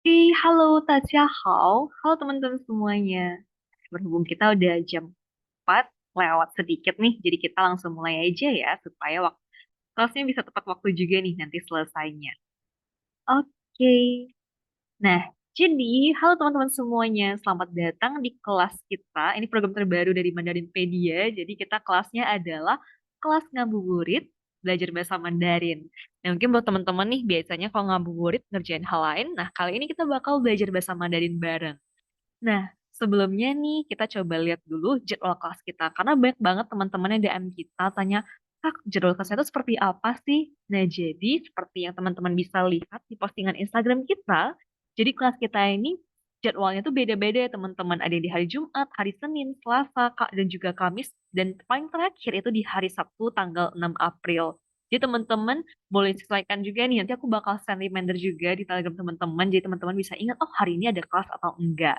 Halo Tasya, halo teman-teman semuanya. Berhubung kita udah jam 4 lewat sedikit nih, jadi kita langsung mulai aja ya, supaya kelasnya bisa tepat waktu juga nih nanti selesainya. Oke, nah jadi halo teman-teman semuanya, selamat datang di kelas kita. Ini program terbaru dari Mandarinpedia, jadi kita kelasnya adalah kelas ngabuburit, belajar bahasa Mandarin. Nah mungkin buat teman-teman nih, biasanya kalau ngabuburit ngerjain hal lain, nah kali ini kita bakal belajar bahasa Mandarin bareng. Nah, sebelumnya nih kita coba lihat dulu jadwal kelas kita. Karena banyak banget teman-teman yang DM kita tanya, Kak, jadwal kelasnya itu seperti apa sih? Nah, jadi seperti yang teman-teman bisa lihat di postingan Instagram kita, jadi kelas kita ini jadwalnya tuh beda-beda ya teman-teman. Ada yang di hari Jumat, hari Senin, Selasa, Kak, dan juga Kamis. Dan paling terakhir itu di hari Sabtu tanggal 6 April. Jadi teman-teman boleh sesuaikan juga nih. Nanti aku bakal send reminder juga di Telegram teman-teman. Jadi teman-teman bisa ingat, oh hari ini ada kelas atau enggak.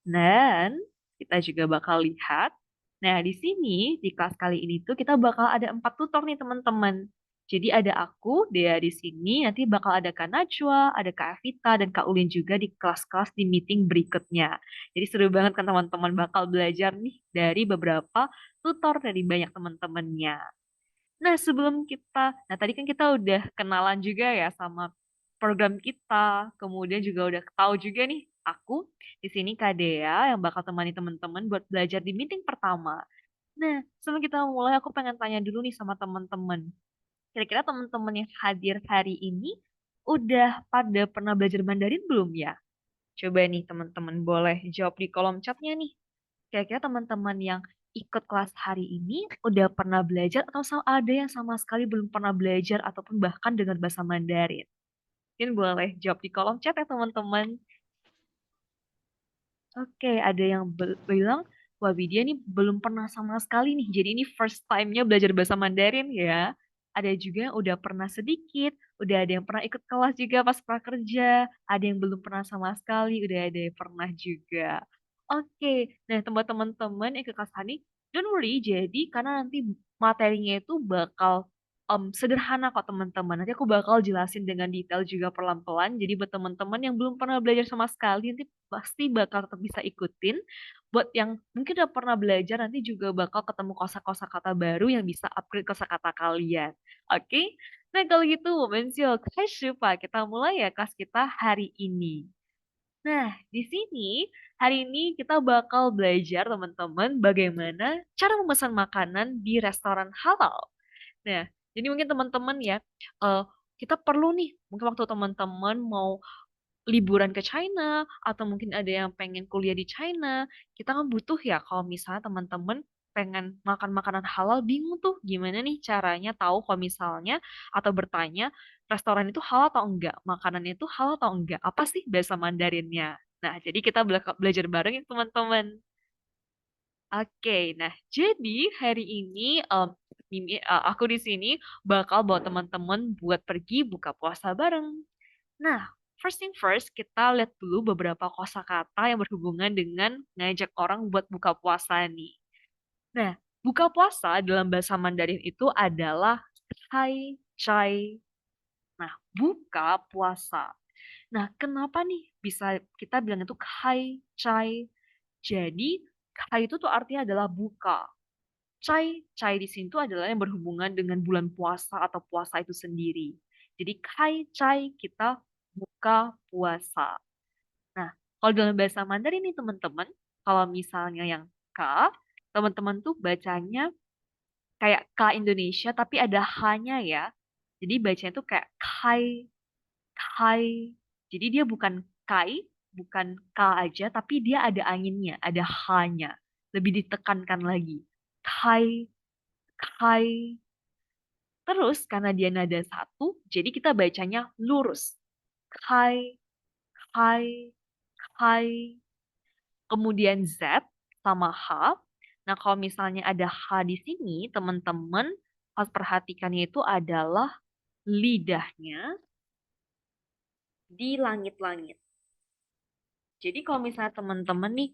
Dan kita juga bakal lihat. Nah, di sini, di kelas kali ini tuh kita bakal ada 4 tutor nih teman-teman. Jadi ada aku, Dea di sini, nanti bakal ada Kak Najwa, ada Kak Evita, dan Kak Ulin juga di kelas-kelas di meeting berikutnya. Jadi seru banget kan teman-teman bakal belajar nih dari beberapa tutor dari banyak teman-temannya. Nah, nah tadi kan kita udah kenalan juga ya sama program kita, kemudian juga udah tahu juga nih aku di sini Kak Dea yang bakal temani teman-teman buat belajar di meeting pertama. Nah, sebelum kita mulai aku pengen tanya dulu nih sama teman-teman. Kira-kira teman-teman yang hadir hari ini udah pada pernah belajar Mandarin belum ya? Coba nih teman-teman boleh jawab di kolom chatnya nih. Kira-kira teman-teman yang ikut kelas hari ini udah pernah belajar atau ada yang sama sekali belum pernah belajar ataupun bahkan dengan bahasa Mandarin? Mungkin boleh jawab di kolom chat ya teman-teman. Oke, ada yang bilang, wah Widya nih belum pernah sama sekali nih. Jadi ini first time-nya belajar bahasa Mandarin ya. Ada juga yang udah pernah sedikit, udah ada yang pernah ikut kelas juga pas prakerja, ada yang belum pernah sama sekali, udah ada yang pernah juga. Oke, nah tempat teman-teman yang ke kelas hari, don't worry, jadi karena nanti materinya itu bakal sederhana kok teman-teman. Nanti aku bakal jelasin dengan detail juga pelan-pelan. Jadi buat teman-teman yang belum pernah belajar sama sekali, nanti pasti bakal tetap bisa ikutin. Buat yang mungkin udah pernah belajar, nanti juga bakal ketemu kosa-kosa kata baru yang bisa upgrade kosakata kalian. Oke? Nah kalau gitu, Mensio, Pak, kita mulai ya kelas kita hari ini. Nah, di sini hari ini kita bakal belajar teman-teman bagaimana cara memesan makanan di restoran halal. Nah, jadi mungkin teman-teman ya, eh, kita perlu nih, mungkin waktu teman-teman mau liburan ke China, atau mungkin ada yang pengen kuliah di China, kita kan butuh ya kalau misalnya teman-teman pengen makan makanan halal, bingung tuh gimana nih caranya tahu kalau misalnya, atau bertanya, restoran itu halal atau enggak, makanannya itu halal atau enggak, apa sih bahasa Mandarinnya. Nah, jadi kita belajar bareng ya teman-teman. Oke, nah jadi hari ini aku di sini bakal bawa teman-teman buat pergi buka puasa bareng. Nah, first thing first, kita lihat dulu beberapa kosakata yang berhubungan dengan ngajak orang buat buka puasa nih. Nah, buka puasa dalam bahasa Mandarin itu adalah Hai Chai. Nah, buka puasa. Nah, kenapa nih bisa kita bilang itu Hai Chai? Jadi, Hai itu tuh artinya adalah buka. Cai, cai di sini tuh adalah yang berhubungan dengan bulan puasa atau puasa itu sendiri. Jadi kai cai kita buka puasa. Nah, kalau dalam bahasa Mandarin nih teman-teman, kalau misalnya yang ka, teman-teman tuh bacanya kayak ka Indonesia tapi ada h-nya ya. Jadi bacanya tuh kayak kai, kai. Jadi dia bukan kai, bukan ka aja, tapi dia ada anginnya, ada h-nya. Lebih ditekankan lagi. Kai, kai. Terus karena dia nada satu, jadi kita bacanya lurus. Kai, kai, kai. Kemudian Z sama H. Nah, kalau misalnya ada H di sini, teman-teman harus perhatikannya itu adalah lidahnya di langit-langit. Jadi kalau misalnya teman-teman nih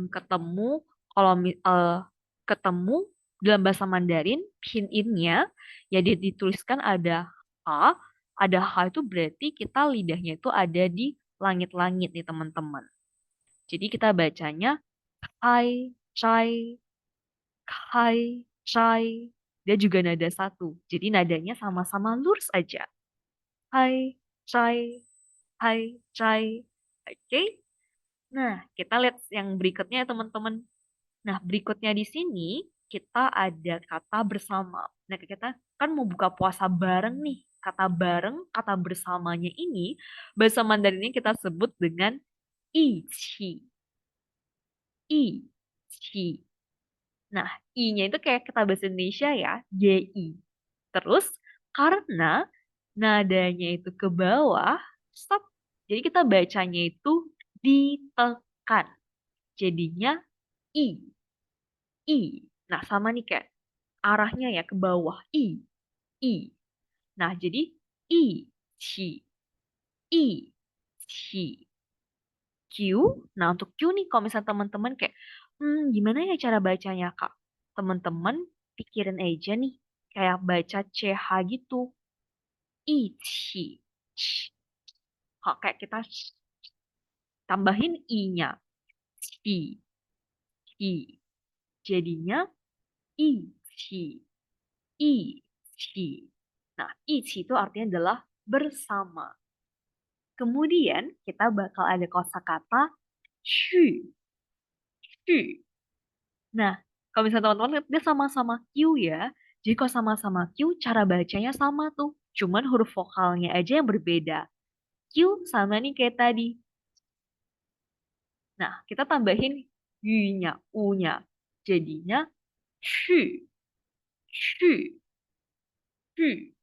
ketemu kalau ketemu dalam bahasa Mandarin pinyin-nya ya dituliskan ada H, ada H itu berarti kita lidahnya itu ada di langit-langit nih teman-teman. Jadi kita bacanya kai, cai, kai, cai. Dia juga nada satu. Jadi nadanya sama-sama lurus aja. Hai, cai, hai, cai. Oke. Nah, kita lihat yang berikutnya ya teman-teman. Nah, berikutnya di sini kita ada kata bersama. Nah, kita kan mau buka puasa bareng nih. Kata bareng, kata bersamanya ini, bahasa Mandarinnya kita sebut dengan iqi. Iqi. Nah, i-nya itu kayak kata bahasa Indonesia ya, yi. Terus, karena nadanya itu ke bawah, stop. Jadi kita bacanya itu ditekan. Jadinya i. I. Nah, sama nih kayak arahnya ya ke bawah. I. Nah, jadi i, ci, i, ci, q. Nah, untuk q nih, kalau misalnya teman-teman kayak, gimana ya cara bacanya, Kak? Teman-teman pikirin aja nih, kayak baca CH gitu. Ichi. Kok kayak kita tambahin i-nya. I. I. Jadinya ichi. Ichi. Nah, ichi itu artinya adalah bersama. Kemudian kita bakal ada kosakata shu. Shu. Nah, kalau misalnya teman-teman lihat dia sama-sama Q ya. Jadi kalau sama-sama Q, cara bacanya sama tuh. Cuman huruf vokalnya aja yang berbeda. Q sama nih kayak tadi. Nah, kita tambahin Y-nya, U-nya. Jadinya shu. Shu. Shu.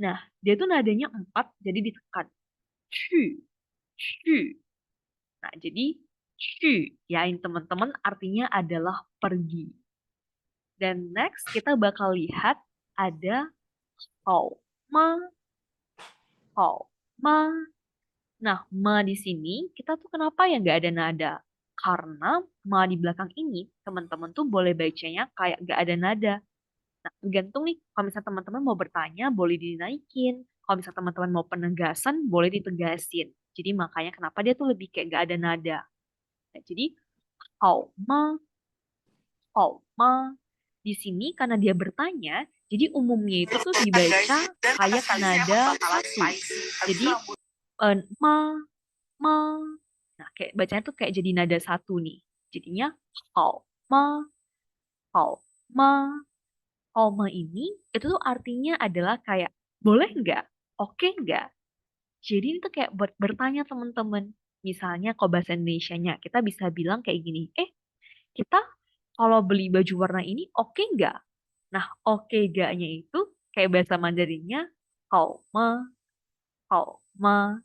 Nah, dia tuh nadanya 4, jadi ditekan. Shu. Shu. Nah, jadi shu, ya ini teman-teman artinya adalah pergi. Dan next kita bakal lihat ada hao, ma, hao, ma. Nah, ma di sini kita tuh kenapa ya nggak ada nada? Karena ma di belakang ini teman-teman tuh boleh bacanya kayak nggak ada nada. Nah, tergantung nih, kalau misalnya teman-teman mau bertanya, boleh dinaikin. Kalau misalnya teman-teman mau penegasan, boleh ditegasin. Jadi makanya kenapa dia tuh lebih kayak nggak ada nada. Nah, jadi hao, ma, hao, ma. Di sini karena dia bertanya, jadi umumnya itu tuh dibaca kayak nada satu. Jadi ma, ma. Nah, kayak bacanya tuh kayak jadi nada satu nih. Jadinya hao, ma, hao, ma. Hao ma ini itu tuh artinya adalah kayak boleh nggak? Oke nggak? Jadi itu kayak buat bertanya teman-teman. Misalnya kalau bahasa Indonesianya kita bisa bilang kayak gini, kita kalau beli baju warna ini oke nggak? Nah, oke gaknya itu kayak bahasa Mandarinnya hao ma, hao ma.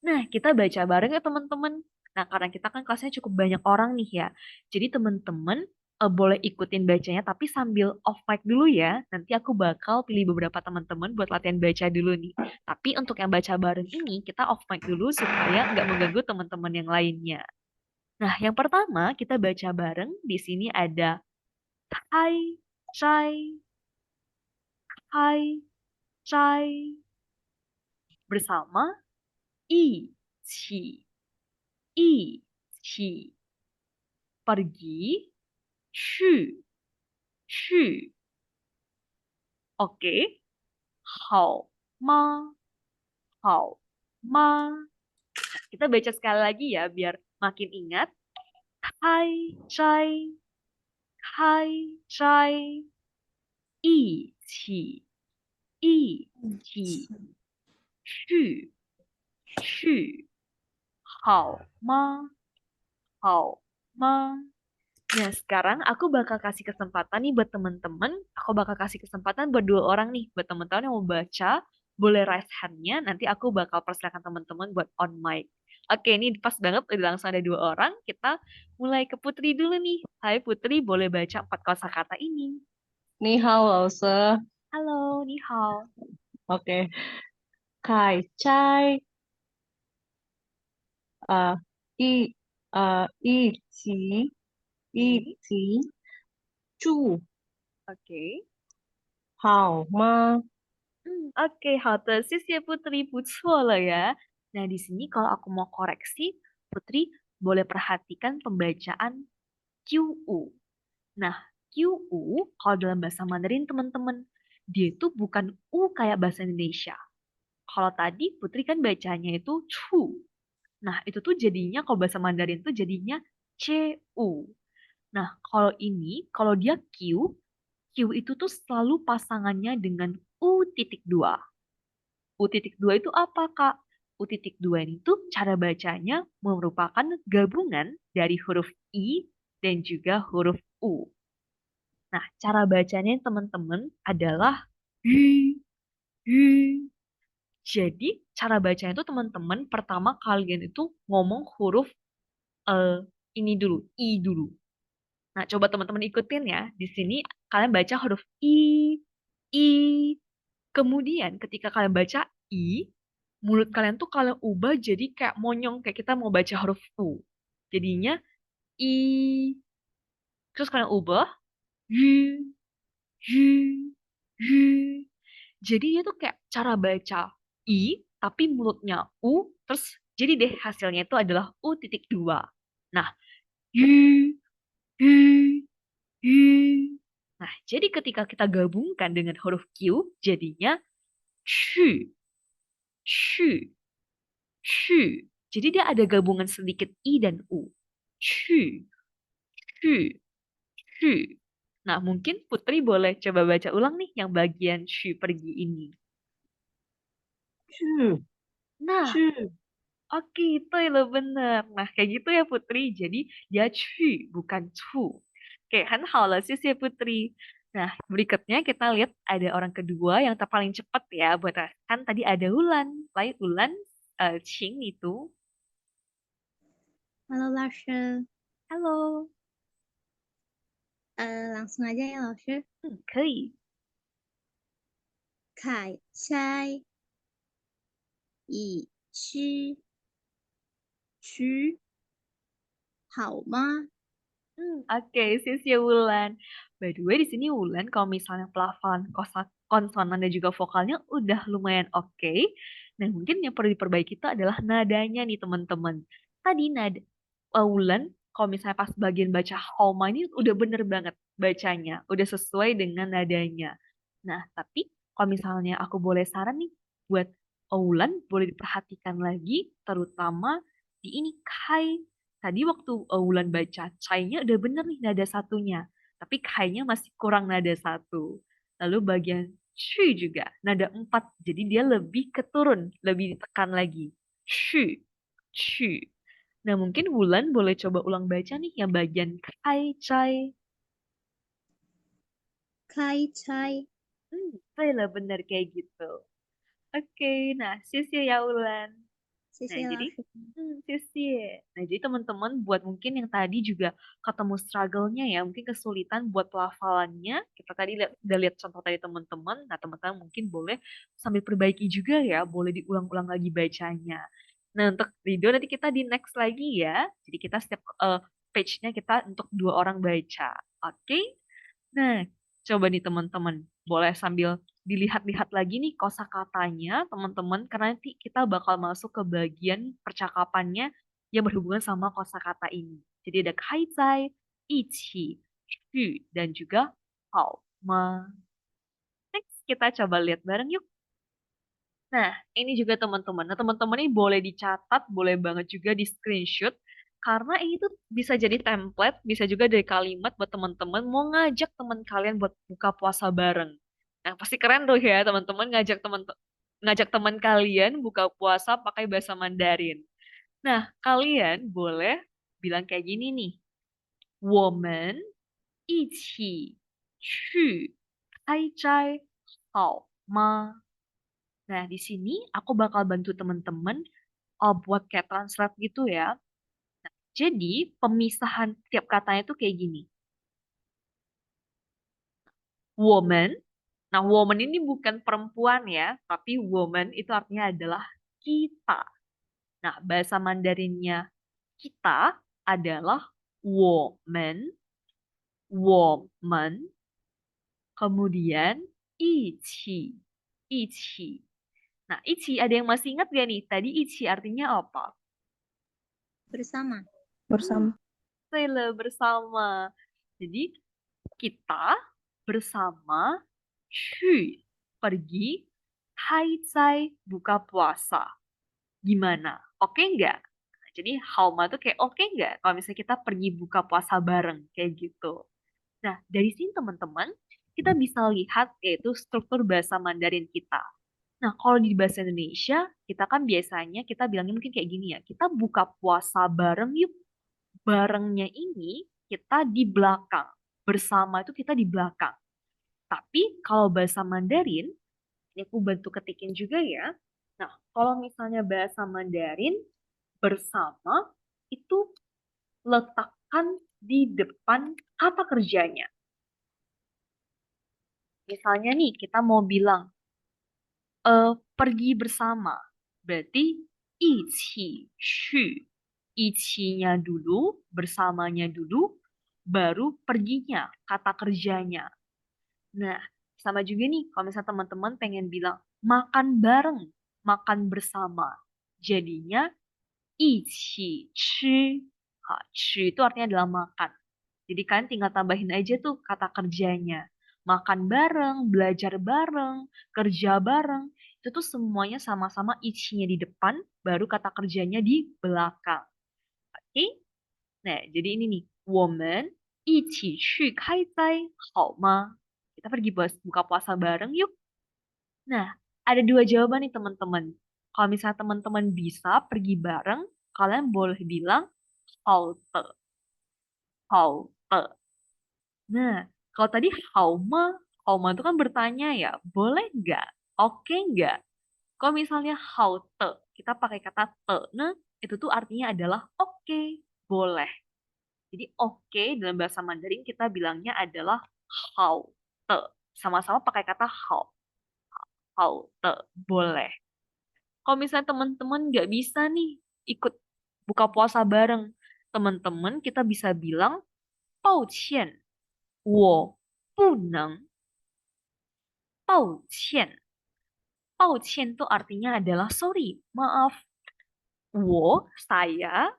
Nah, kita baca bareng ya teman-teman. Nah, karena kita kan kelasnya cukup banyak orang nih ya. Jadi teman-teman boleh ikutin bacanya tapi sambil off mic dulu ya. Nanti aku bakal pilih beberapa teman-teman buat latihan baca dulu nih. Tapi untuk yang baca bareng ini kita off mic dulu supaya nggak mengganggu teman-teman yang lainnya. Nah, yang pertama kita baca bareng. Di sini ada hai, chai, hai, chai. Bersama i, ci, i, ci. Pergi,去, 去. Oke. 好吗? 好吗? Kita baca sekali lagi ya biar makin ingat. Hai, cai, hai, cai. 一起，一起，去，去。好吗？好吗？Nah, sekarang aku bakal kasih kesempatan nih buat teman-teman. Aku bakal kasih kesempatan buat dua orang nih. Buat teman-teman yang mau baca, boleh raise hand-nya. Nanti aku bakal persilakan teman-teman buat on mic. Oke, ini pas banget. Udah langsung ada dua orang. Kita mulai ke Putri dulu nih. Hai Putri, boleh baca 4 kosakata ini. 你好，老师。Halo, ni hao. OK，凯斋一一起一 Oke, 起住 oke. 好吗？Oke, 好的，谢谢 Putri, 不错了ya. Nah, di sini kalau aku mau koreksi, Putri boleh perhatikan pembacaan QU. Nah, QU kalau dalam bahasa Mandarin teman-teman, dia itu bukan U kayak bahasa Indonesia. Kalau tadi Putri kan bacanya itu chu. Nah, itu tuh jadinya kalau bahasa Mandarin tuh jadinya CU. Nah, kalau ini, kalau dia Q, Q itu tuh selalu pasangannya dengan U titik dua. U titik dua itu apa, Kak? U titik dua ini tuh cara bacanya merupakan gabungan dari huruf I dan juga huruf U. Nah, cara bacanya teman-teman adalah hi, hi. Jadi, cara bacanya itu teman-teman pertama kalian itu ngomong huruf eh, ini dulu, I dulu. Nah, coba teman-teman ikutin ya. Di sini kalian baca huruf I. Kemudian ketika kalian baca I, mulut kalian tuh kalian ubah jadi kayak monyong, kayak kita mau baca huruf U. Jadinya I, terus kalian ubah, Y, Y, Y. Jadi dia tuh kayak cara baca I, tapi mulutnya U, terus jadi deh hasilnya itu adalah U titik dua. Nah, Y, Y, Y. Nah, jadi ketika kita gabungkan dengan huruf Q, jadinya Shu, Shu, Shu. Jadi dia ada gabungan sedikit I dan U. Shu, Shu, Shu. Nah, mungkin Putri boleh coba baca ulang nih yang bagian Shu pergi ini. 去 Nah, 去 oke, itu ya lo bener. Nah, kayak gitu ya Putri. Jadi dia Chu, bukan Chu. Oke, kan halo sih ya Putri. Nah, berikutnya kita lihat ada orang kedua yang paling cepat ya buat kan tadi ada Ulan. Lain Ulan, Qing itu. Halo 老师，Halo. langsung aja ya 老师。可以。凯筛乙烯区好吗？Oke, Sis ya Wulan. By the way, di sini Wulan, kalau misalnya pelafalan konsonan dan juga vokalnya udah lumayan oke. Nah, mungkin yang perlu diperbaiki itu adalah nadanya nih, teman-teman. Tadi nada Wulan, kalau misalnya pas bagian baca Homa ini udah bener banget bacanya. Udah sesuai dengan nadanya. Nah, tapi kalau misalnya aku boleh saran nih, buat Wulan, boleh diperhatikan lagi, terutama di ini Kai. Tadi waktu Wulan baca Chai-nya udah bener nih nada satunya. Tapi Kai-nya masih kurang nada satu. Lalu bagian Shu juga nada empat. Jadi dia lebih keturun, lebih ditekan lagi. Shu, Shu. Nah mungkin Wulan boleh coba ulang baca nih yang bagian Kai Chai. 开拆，Lah bener kayak gitu. Oke, nah sisi ya Wulan. 谢 Nah, 谢老 jadi 师。sih. Nah, jadi teman-teman buat mungkin yang tadi juga ketemu struggle-nya ya, mungkin kesulitan buat pelafalannya. Kita tadi udah lihat contoh tadi teman-teman. Nah, teman-teman mungkin boleh sambil perbaiki juga ya, boleh diulang-ulang lagi bacanya. Nah, untuk video nanti kita di next lagi ya. Jadi kita setiap page-nya kita untuk dua orang baca. Oke? Nah, coba nih teman-teman, boleh sambil dilihat-lihat lagi nih kosakatanya, teman-teman, karena nanti kita bakal masuk ke bagian percakapannya yang berhubungan sama kosakata ini. Jadi ada kaizai, ichi, shu, dan juga hao, ma. Next, kita coba lihat bareng yuk. Nah, ini juga teman-teman. Nah, teman-teman ini boleh dicatat, boleh banget juga di screenshot. Karena ini tuh bisa jadi template, bisa juga dari kalimat buat teman-teman mau ngajak teman kalian buat buka puasa bareng. Nah, pasti keren tuh ya teman-teman ngajak teman kalian buka puasa pakai bahasa Mandarin. Nah, kalian boleh bilang kayak gini nih. 我们一起去开斋好吗？Nah, di sini aku bakal bantu teman-teman buat kayak translate gitu ya. Jadi, pemisahan tiap katanya itu kayak gini. Woman. Nah, woman ini bukan perempuan ya, tapi woman itu artinya adalah kita. Nah, bahasa Mandarinnya kita adalah woman, kemudian 一起, 一起. Nah, ichi ada yang masih ingat gak nih? Tadi ichi artinya apa? Bersama. Bersama. Sela bersama. Jadi kita bersama去 pergi haizai buka puasa. Gimana? Oke nggak? Nah, jadi hauma tuh kayak oke nggak kalau misalnya kita pergi buka puasa bareng kayak gitu. Nah, dari sini teman-teman kita bisa lihat yaitu struktur bahasa Mandarin kita. Nah, kalau di bahasa Indonesia, kita kan biasanya kita bilangnya mungkin kayak gini ya, kita buka puasa bareng yuk. Barengnya ini kita di belakang. Bersama itu kita di belakang. Tapi kalau bahasa Mandarin, ini aku bantu ketikin juga ya. Nah, kalau misalnya bahasa Mandarin, bersama itu letakkan di depan kata kerjanya. Misalnya nih, kita mau bilang, pergi bersama. Berarti, 一起去. Ichinya dulu, bersamanya dulu, baru perginya, kata kerjanya. Nah, sama juga nih, kalau misalnya teman-teman pengen bilang makan bareng, makan bersama. Jadinya 一起吃. Ha, 吃 itu artinya adalah makan. Jadi kalian tinggal tambahin aja tuh kata kerjanya. Makan bareng, belajar bareng, kerja bareng. Itu tuh semuanya sama-sama ichinya di depan, baru kata kerjanya di belakang. Oke? Nah, jadi ini nih. 我们一起去开斋好吗? Kita pergi buka puasa bareng yuk. Nah, ada dua jawaban nih teman-teman. Kalau misalnya teman-teman bisa pergi bareng, kalian boleh bilang 好的,好的. Nah, kalau tadi hauma itu kan bertanya ya, boleh nggak? Oke nggak? Kalau misalnya 好的, kita pakai kata te, nah, itu tuh artinya adalah oke, boleh. Jadi oke dalam bahasa Mandarin kita bilangnya adalah 好的. Sama-sama pakai kata 好的, boleh. Kalau misalnya teman-teman nggak bisa nih ikut buka puasa bareng, teman-teman kita bisa bilang 抱歉,我不能. 抱歉,抱歉itu artinya adalah sorry, maaf. 我, saya,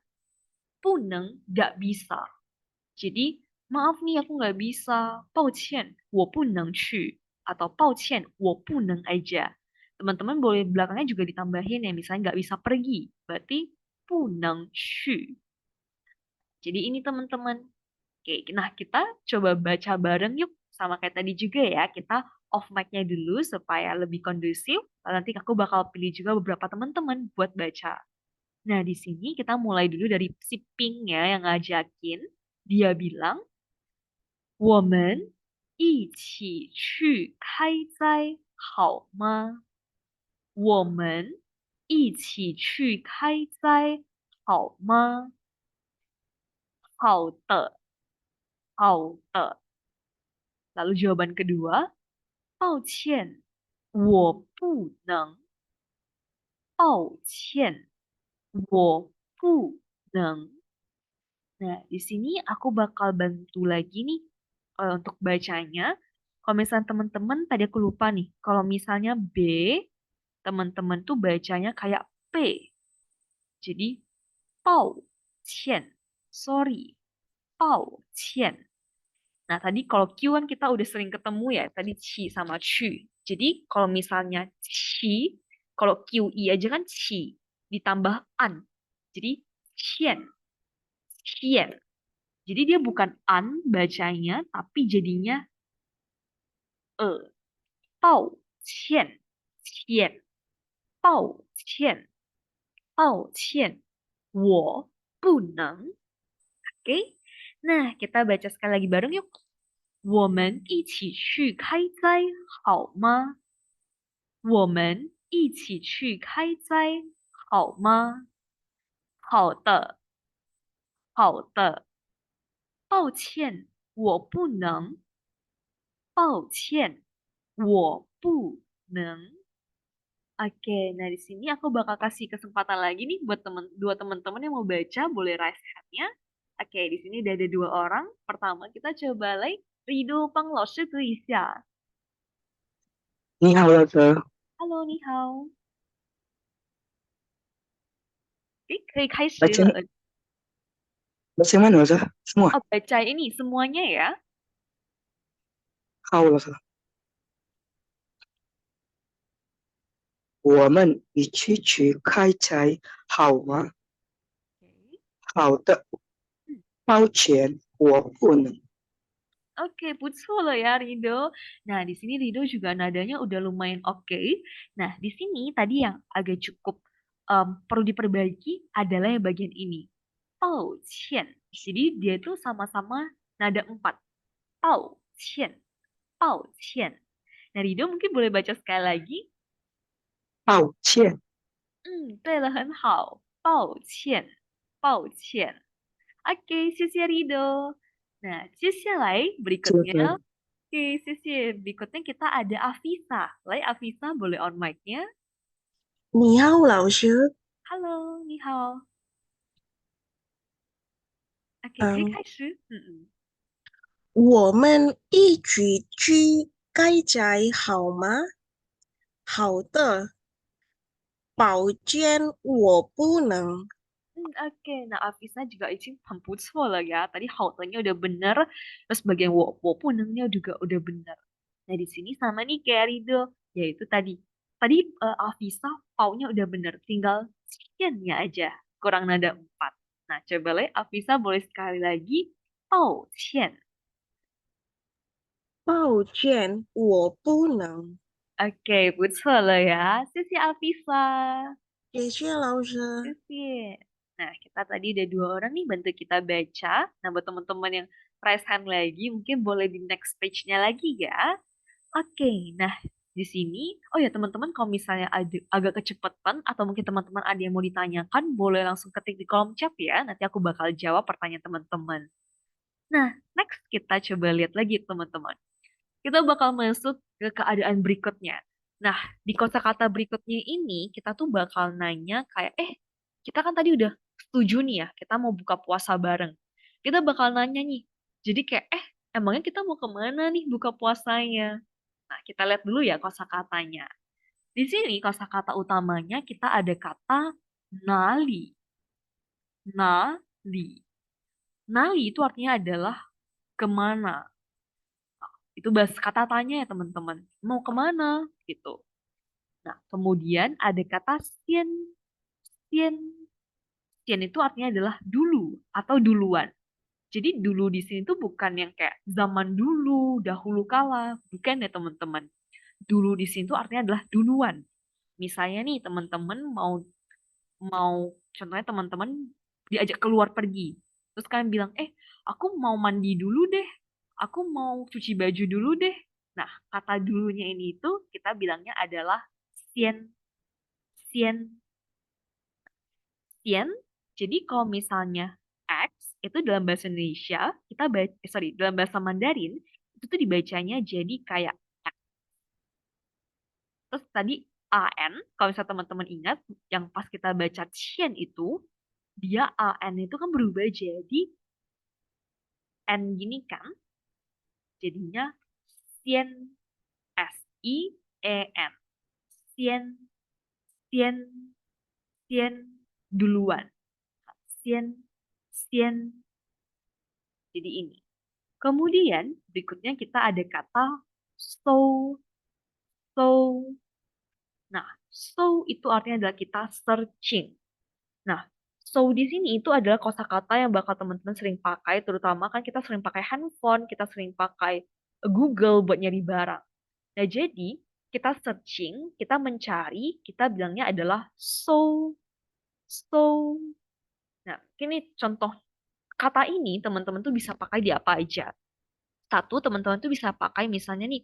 不能, nggak bisa. Jadi, maaf nih aku nggak bisa. 抱歉,我不能去. Atau 抱歉,我不能 aja. Teman-teman boleh belakangnya juga ditambahin ya, misalnya nggak bisa pergi. Berarti 不能去. Jadi ini teman-teman. Oke, nah kita coba baca bareng yuk. Sama kayak tadi juga ya, kita off mic-nya dulu supaya lebih kondusif. Nanti aku bakal pilih juga beberapa teman-teman buat baca. Nah, di sini kita mulai dulu dari si Pink-nya yang ngajakin. Dia bilang, 我们一起去开斋好吗? 我们一起去开斋好吗? 好的,好的. Lalu jawaban kedua, 抱歉,我不能. 抱歉,我不能. Nah, di sini aku bakal bantu lagi nih untuk bacanya. Kalau misalnya teman-teman, tadi aku lupa nih. Kalau misalnya B, teman-teman tuh bacanya kayak P. Jadi, 抱歉, sorry, 抱歉. Nah, tadi kalau Q kan kita udah sering ketemu ya, tadi Ci sama Cu. Jadi, kalau misalnya Ci, kalau QI aja kan Ci, ditambah an. Jadi, Qian, Qian. Jadi dia bukan an bacanya, tapi jadinya e. 抱歉, Qian, 抱歉, 抱歉, 我不能. Oke? Nah, kita baca sekali lagi bareng yuk. 我们一起去开斋好吗? 我们一起去开斋好吗? 好的,好的. 抱歉,我不能. 抱歉,我不能. Oke, nah di sini aku bakal kasih kesempatan lagi nih buat dua teman-teman yang mau baca, boleh raise hand-nya. Oke, di sini udah ada dua orang. Pertama kita coba like Rido Pang Lao Shi Tu Yi Xia. 你好，老师， Halo, ni hao. Oke, 可以开始 Baca, 了。 baca yang mana Ustaz? Semua? Oh, baca ini semuanya ya. 好了，我们一起去开斋好吗？ Oke. 好的， Hmm. 抱歉，我不能。 Oke, 不错了ya Rido. Nah, di sini Rido juga nadanya udah lumayan oke. Nah, di sini tadi yang agak cukup perlu diperbaiki adalah yang bagian ini. 抱歉. Jadi dia itu sama-sama nada 4. 抱歉,抱歉. Nah, Rido mungkin boleh baca sekali lagi. 抱歉，对了，很好，抱歉，抱歉。Oke, 谢谢 Rido. Nah, 接下来 berikutnya. 这个 Oke, 谢谢. Berikutnya kita ada Afisa. Lai, Afisa boleh on mic-nya. 你好，老师。 Halo, 你好. Oke, 可以嗯，开始。我们一起去开斋好吗？好的，抱歉，我不能。Oke. Nah, Afisa juga izin很不错了ya. Tadi hautanya udah bener, terus bagian wo punengnya juga udah bener. Nah, di sini sama nih kayak Rido, yaitu tadi. Tadi Afisa paunya udah bener, tinggal sekiannya aja, kurang nada 4. Nah, coba le, Afisa boleh sekali lagi. Pau cian. 抱歉，我不能。 Oke, 不错了ya. 谢谢 Afisa. 谢谢老师。 Sip. Nah, kita tadi ada 2 orang nih bantu kita baca. Nah, buat teman-teman yang raise hand lagi, mungkin boleh di next page-nya lagi ya. Oke, nah di sini, oh ya teman-teman kalau misalnya agak kecepatan atau mungkin teman-teman ada yang mau ditanyakan, boleh langsung ketik di kolom chat ya. Nanti aku bakal jawab pertanyaan teman-teman. Nah, next kita coba lihat lagi teman-teman. Kita bakal masuk ke keadaan berikutnya. Nah, di kosakata berikutnya ini kita tuh bakal nanya kayak, kita kan tadi udah setuju nih ya, kita mau buka puasa bareng. Kita bakal nanya nih, jadi kayak, emangnya kita mau kemana nih buka puasanya? Nah, kita lihat dulu ya kosakatanya. Di sini kosakata utamanya kita ada kata nali. Nali. Nali itu artinya adalah kemana. Itu bahasa kata tanya ya teman-teman. Mau kemana? Gitu. Nah, kemudian ada kata sien. Sien. Sien itu artinya adalah dulu atau duluan. Jadi dulu di sini tuh bukan yang kayak zaman dulu, dahulu kala. Bukan ya teman-teman. Dulu di sini tuh artinya adalah duluan. Misalnya nih teman-teman mau mau contohnya teman-teman diajak keluar pergi. Terus kalian bilang, aku mau mandi dulu deh. Aku mau cuci baju dulu deh. Nah, kata dulunya ini itu kita bilangnya adalah sien. Sien. Sien. Jadi kalau misalnya X itu dalam bahasa Indonesia, kita dalam bahasa Mandarin itu tuh dibacanya jadi kayak X. Terus tadi AN, kalau misalnya teman-teman ingat, yang pas kita baca Qian itu, dia AN itu kan berubah jadi N gini kan, jadinya Sien, Sien, Sien, Sien, Sien, duluan. Sien, Sien, jadi ini. Kemudian berikutnya kita ada kata so, so. Nah, so itu artinya adalah kita searching. Nah, so di sini itu adalah kosakata yang bakal teman-teman sering pakai, terutama kan kita sering pakai handphone, kita sering pakai Google buat nyari barang. Nah, jadi kita searching, kita mencari, kita bilangnya adalah so, so. Nah, ini contoh kata ini teman-teman tuh bisa pakai di apa aja. Satu, teman-teman tuh bisa pakai misalnya nih,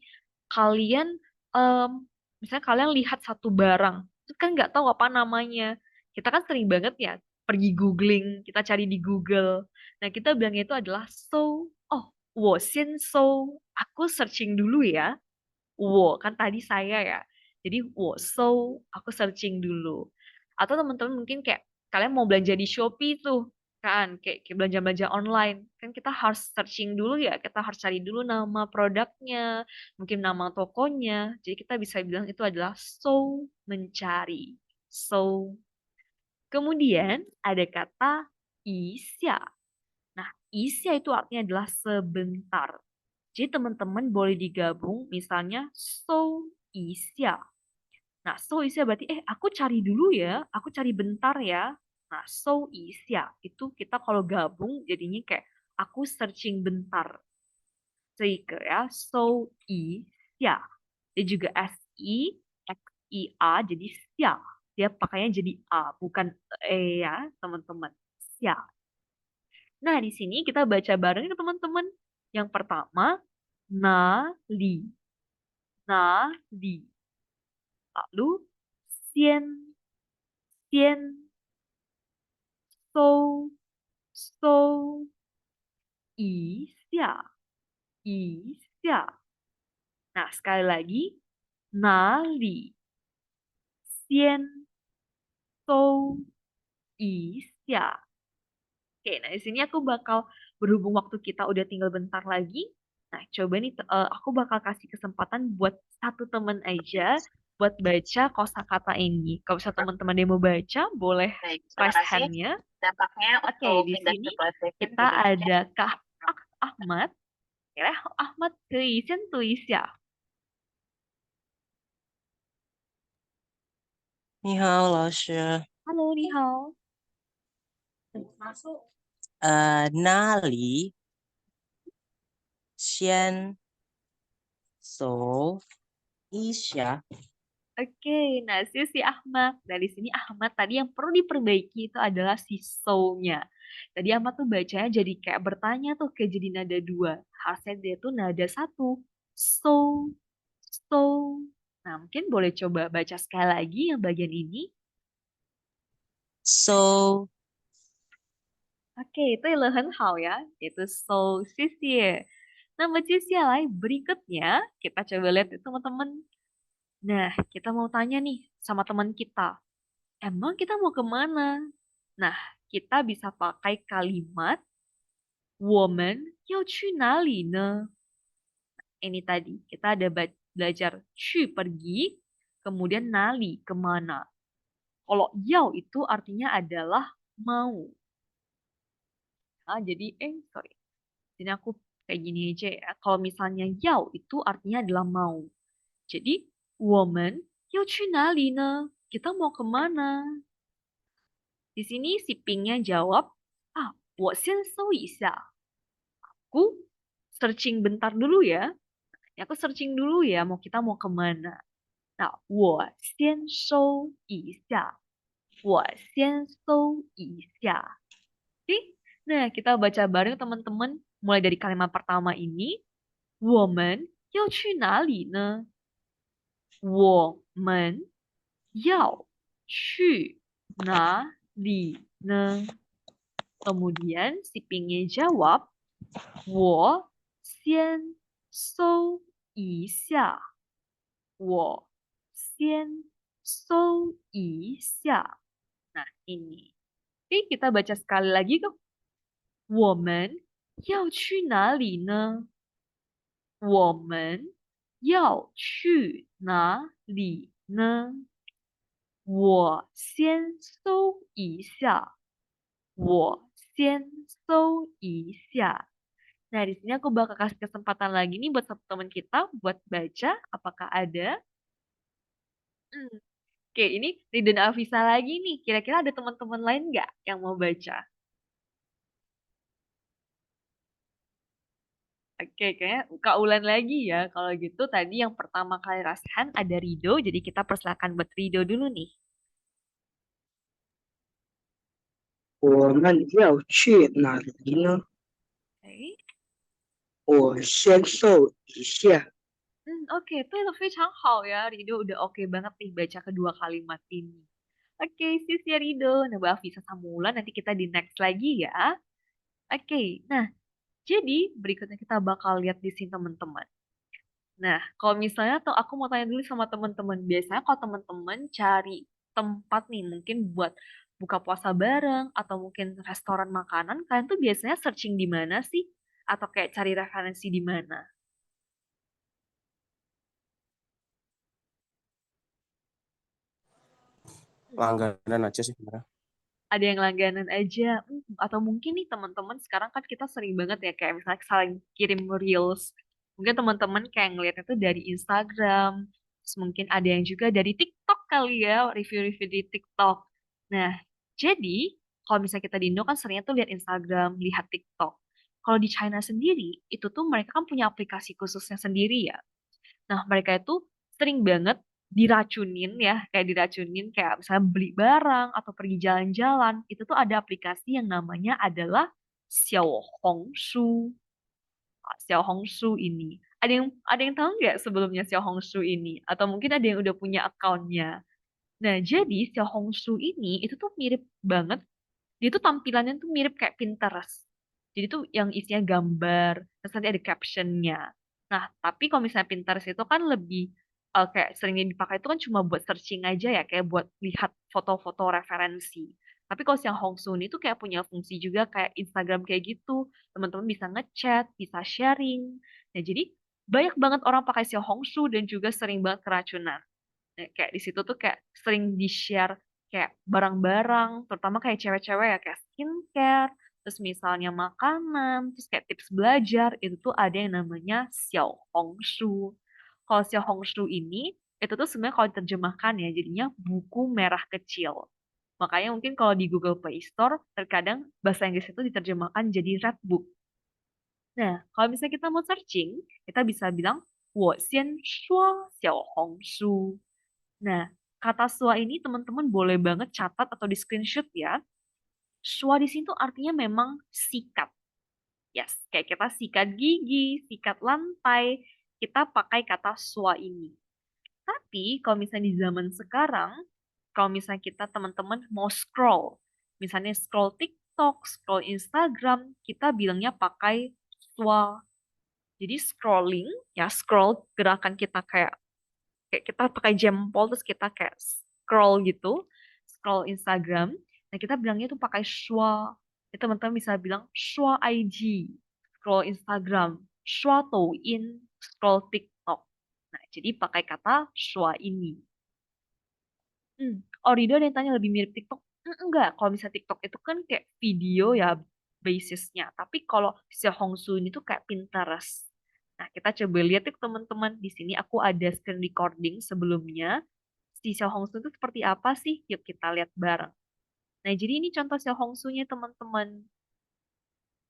kalian, em, misalnya kalian lihat satu barang, terus kan nggak tahu apa namanya. Kita kan sering banget ya pergi googling, kita cari di Google. Nah, kita bilangnya itu adalah so, oh, 我先搜, aku searching dulu ya. 我 kan tadi saya ya. Jadi 我搜, aku searching dulu. Atau teman-teman mungkin kayak kalian mau belanja di Shopee tuh kan, kayak belanja-belanja online. Kan kita harus searching dulu ya, kita harus cari dulu nama produknya, mungkin nama tokonya. Jadi kita bisa bilang itu adalah so, mencari. So. Kemudian ada kata isya. Nah, isya itu artinya adalah sebentar. Jadi teman-teman boleh digabung misalnya so isya. Nah, so isya berarti aku cari dulu ya, aku cari bentar ya. Nah, so isya itu kita kalau gabung jadinya kayak aku searching bentar. Seike ya, so isya. Dia juga si x i a jadi sya. Dia pakainya jadi a bukan ya, teman-teman. Sya. Nah, di sini kita baca bareng ya teman-teman. Yang pertama, nali. Nali. Lalu, sien. Sien. So. So. Isya. Isya. Nah, sekali lagi, nali. Sien. So. Isya. Oke, nah di sini aku bakal berhubung waktu kita udah tinggal bentar lagi. Nah, coba nih aku bakal kasih kesempatan buat satu teman aja buat baca kosakata ini. Kalau misalnya teman-teman yang mau baca, boleh Baik, terima raise kasih. hand-nya. Dampaknya Oke, untuk di sini industri PlayStation kita di Indonesia. ada Kak Ahmad. Ya, Ahmad ke Isen tulis ya. 你好，老师。 Halo, ni hao. 那里先搜一下。 Oke, nah si Ahmad. Dari sini Ahmad tadi yang perlu diperbaiki itu adalah si so-nya. Tadi Ahmad tuh bacanya jadi kayak bertanya tuh kayak jadi nada dua. Harusnya dia tuh nada satu. So, so. Nah, mungkin boleh coba baca sekali lagi yang bagian ini. So Oke, itu lehen hao ya. Itu so, sisie. Nah, berikutnya kita coba lihat itu teman-teman. Nah, kita mau tanya nih sama teman kita. Emang kita mau kemana? Nah, kita bisa pakai kalimat 我们要去哪里呢? Ini tadi, kita ada belajar 去 pergi, kemudian nali kemana. Kalau yao itu artinya adalah mau. Jadi, sorry. Jadi aku kayak gini aja ya. Kalau misalnya yao itu artinya adalah mau. Jadi, 我们要去哪里呢? Kita mau kemana? Di sini si Pingnya jawab, 我先搜一下. Aku searching bentar dulu ya. Aku searching dulu ya, kita mau kemana. Nah, 我先搜一下. 我先搜一下. Oke? Nah, kita baca bareng teman-teman. Mulai dari kalimat pertama ini. 我们要去哪里呢? 我们要去哪里呢? Kemudian si Pingnya jawab, 我先搜一下。我先搜一下。Nah, ini. Oke, kita baca sekali lagi kok. 我们要去哪里呢? 我们要去哪里呢? 我先搜一下。我先搜一下。Nah, di sini aku bakal kasih kesempatan lagi nih buat satu teman kita buat baca. Apakah ada? Oke, ini Ridho dan Afisa lagi nih. Kira-kira ada teman-teman lain nggak yang mau baca? Oke, kayaknya Kak Ulan lagi ya. Kalau gitu tadi yang pertama kali raise hand ada Ridho. Jadi kita persilakan buat Ridho dulu nih. 我们要去哪里呢？ Oke. 我先搜一下。 Oke, itu非常好ya. Ridho udah oke banget nih baca kedua kalimat ini. Oke, sis ya Ridho. Nah, Mbak Afisa sama Ulan nanti kita di next lagi ya. Oke, nah jadi berikutnya kita bakal lihat di sini teman-teman. Nah, kalau misalnya atau aku mau tanya dulu sama teman-teman, biasanya kalau teman-teman cari tempat nih mungkin buat buka puasa bareng atau mungkin restoran makanan, kalian tuh biasanya searching di mana sih? Atau kayak cari referensi di mana? Langganan aja sih sebenarnya. ada yang langganan aja. Atau mungkin nih teman-teman sekarang kan kita sering banget ya kayak misalnya saling kirim reels. Mungkin teman-teman kayak ngeliatnya tuh dari Instagram. Terus mungkin ada yang juga dari TikTok kali ya, review-review di TikTok. Nah, jadi kalau misalnya kita di Indo kan seringnya tuh lihat Instagram, lihat TikTok. Kalau di China sendiri, itu tuh mereka kan punya aplikasi khususnya sendiri ya. Nah, mereka itu sering banget diracunin ya, kayak diracunin kayak misalnya beli barang atau pergi jalan-jalan, itu tuh ada aplikasi yang namanya adalah Xiaohongshu. Xiaohongshu ini. Ada yang tahu nggak sebelumnya Xiaohongshu ini? Atau mungkin ada yang udah punya akunnya. Nah, jadi Xiaohongshu ini itu tuh mirip banget. Dia tuh tampilannya tuh mirip kayak Pinterest. Jadi tuh yang isinya gambar, terus nanti ada captionnya. Nah, tapi kalau misalnya Pinterest itu kan lebih kayak seringnya dipakai itu kan cuma buat searching aja ya, kayak buat lihat foto-foto referensi. Tapi kalau yang Hongsu ini tuh kayak punya fungsi juga kayak Instagram kayak gitu. Teman-teman bisa ngechat, bisa sharing. Nah, jadi banyak banget orang pakai Xiao Hongsu dan juga sering banget keracunan. Nah, kayak di situ tuh kayak sering di-share kayak barang-barang, terutama kayak cewek-cewek ya, kayak skincare, terus misalnya makanan, terus kayak tips belajar, itu tuh ada yang namanya Xiao Hongshu. Kalau Xiao Hongshu ini, itu tuh sebenarnya kalau diterjemahkan ya, jadinya buku merah kecil. Makanya mungkin kalau di Google Play Store, terkadang bahasa Inggris itu diterjemahkan jadi red book. Nah, kalau misalnya kita mau searching, kita bisa bilang, 我先说小红书. Nah, kata swa ini teman-teman boleh banget catat atau di screenshot ya. Swa di sini tuh artinya memang sikat. Yes, kayak kita sikat gigi, sikat lantai, kita pakai kata swa ini. Tapi kalau misalnya di zaman sekarang, kalau misalnya kita teman-teman mau scroll, misalnya scroll TikTok, scroll Instagram, kita bilangnya pakai swa. Jadi scrolling, ya scroll gerakan kita kayak kita pakai jempol terus kita kayak scroll gitu, scroll Instagram. Nah, kita bilangnya tuh pakai shua. Jadi teman-teman bisa bilang shua IG, scroll Instagram, shua Douyin, scroll TikTok. Nah, jadi pakai kata shua ini. Orido ada yang tanya lebih mirip TikTok. Enggak, kalau misalnya TikTok itu kan kayak video ya basisnya. Tapi kalau Xiaohongshu ini tuh kayak Pinterest. Nah, kita coba lihat yuk teman-teman. Di sini aku ada screen recording sebelumnya. Si Xiaohongshu itu seperti apa sih? Yuk kita lihat bareng. Nah, jadi ini contoh Xiaohongshu-nya teman-teman.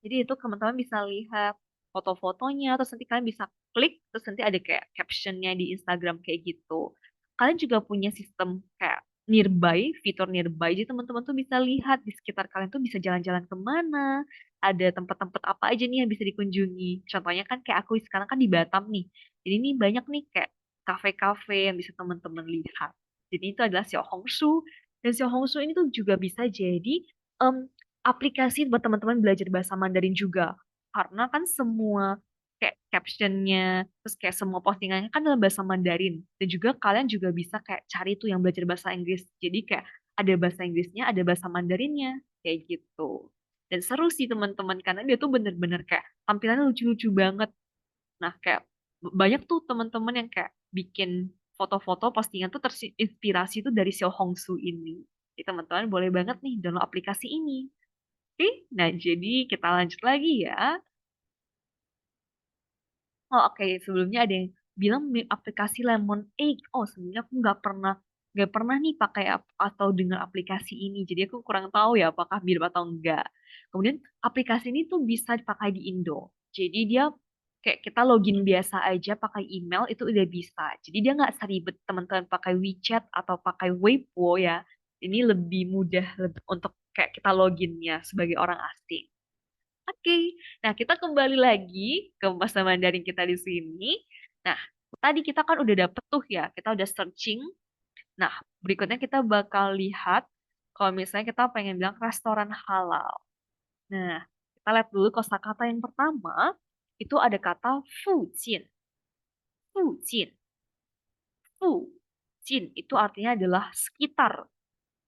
Jadi itu teman-teman bisa lihat foto-fotonya, terus nanti kalian bisa klik, terus nanti ada kayak captionnya di Instagram kayak gitu. Kalian juga punya sistem kayak nearby, fitur nearby, jadi teman-teman tuh bisa lihat di sekitar kalian tuh bisa jalan-jalan kemana, ada tempat-tempat apa aja nih yang bisa dikunjungi. Contohnya kan kayak aku sekarang kan di Batam nih, jadi ini banyak nih kayak kafe-kafe yang bisa teman-teman lihat. Jadi itu adalah Xiaohongshu, dan Xiaohongshu ini tuh juga bisa jadi em, aplikasi buat teman-teman belajar bahasa Mandarin juga. Karena kan semua kayak captionnya, terus kayak semua postingannya kan dalam bahasa Mandarin. Dan juga kalian juga bisa kayak cari tuh yang belajar bahasa Inggris. Jadi kayak ada bahasa Inggrisnya, ada bahasa Mandarinnya. Kayak gitu. Dan seru sih teman-teman, karena dia tuh bener-bener kayak tampilannya lucu-lucu banget. Nah, kayak banyak tuh teman-teman yang kayak bikin foto-foto postingan tuh terinspirasi tuh dari Xiao Hongsu ini. Jadi teman-teman boleh banget nih download aplikasi ini. Oke, nah jadi kita lanjut lagi ya. Oh oke, sebelumnya ada yang bilang aplikasi Lemonade. Oh sebenarnya aku nggak pernah nih pakai atau dengar aplikasi ini. Jadi aku kurang tahu ya apakah mirip atau enggak. Kemudian aplikasi ini tuh bisa dipakai di Indo. Jadi dia kayak kita login biasa aja pakai email itu udah bisa. Jadi dia nggak seribet teman-teman pakai WeChat atau pakai Weibo ya. Ini lebih mudah untuk kayak kita loginnya sebagai orang asing. Oke, nah kita kembali lagi ke masa Mandarin kita di sini. Nah, tadi kita kan udah dapet tuh ya, kita udah searching. Nah, berikutnya kita bakal lihat kalau misalnya kita pengen bilang restoran halal. Nah, kita lihat dulu kosakata yang pertama, itu ada kata fujin. Fujin. Fujin itu artinya adalah sekitar.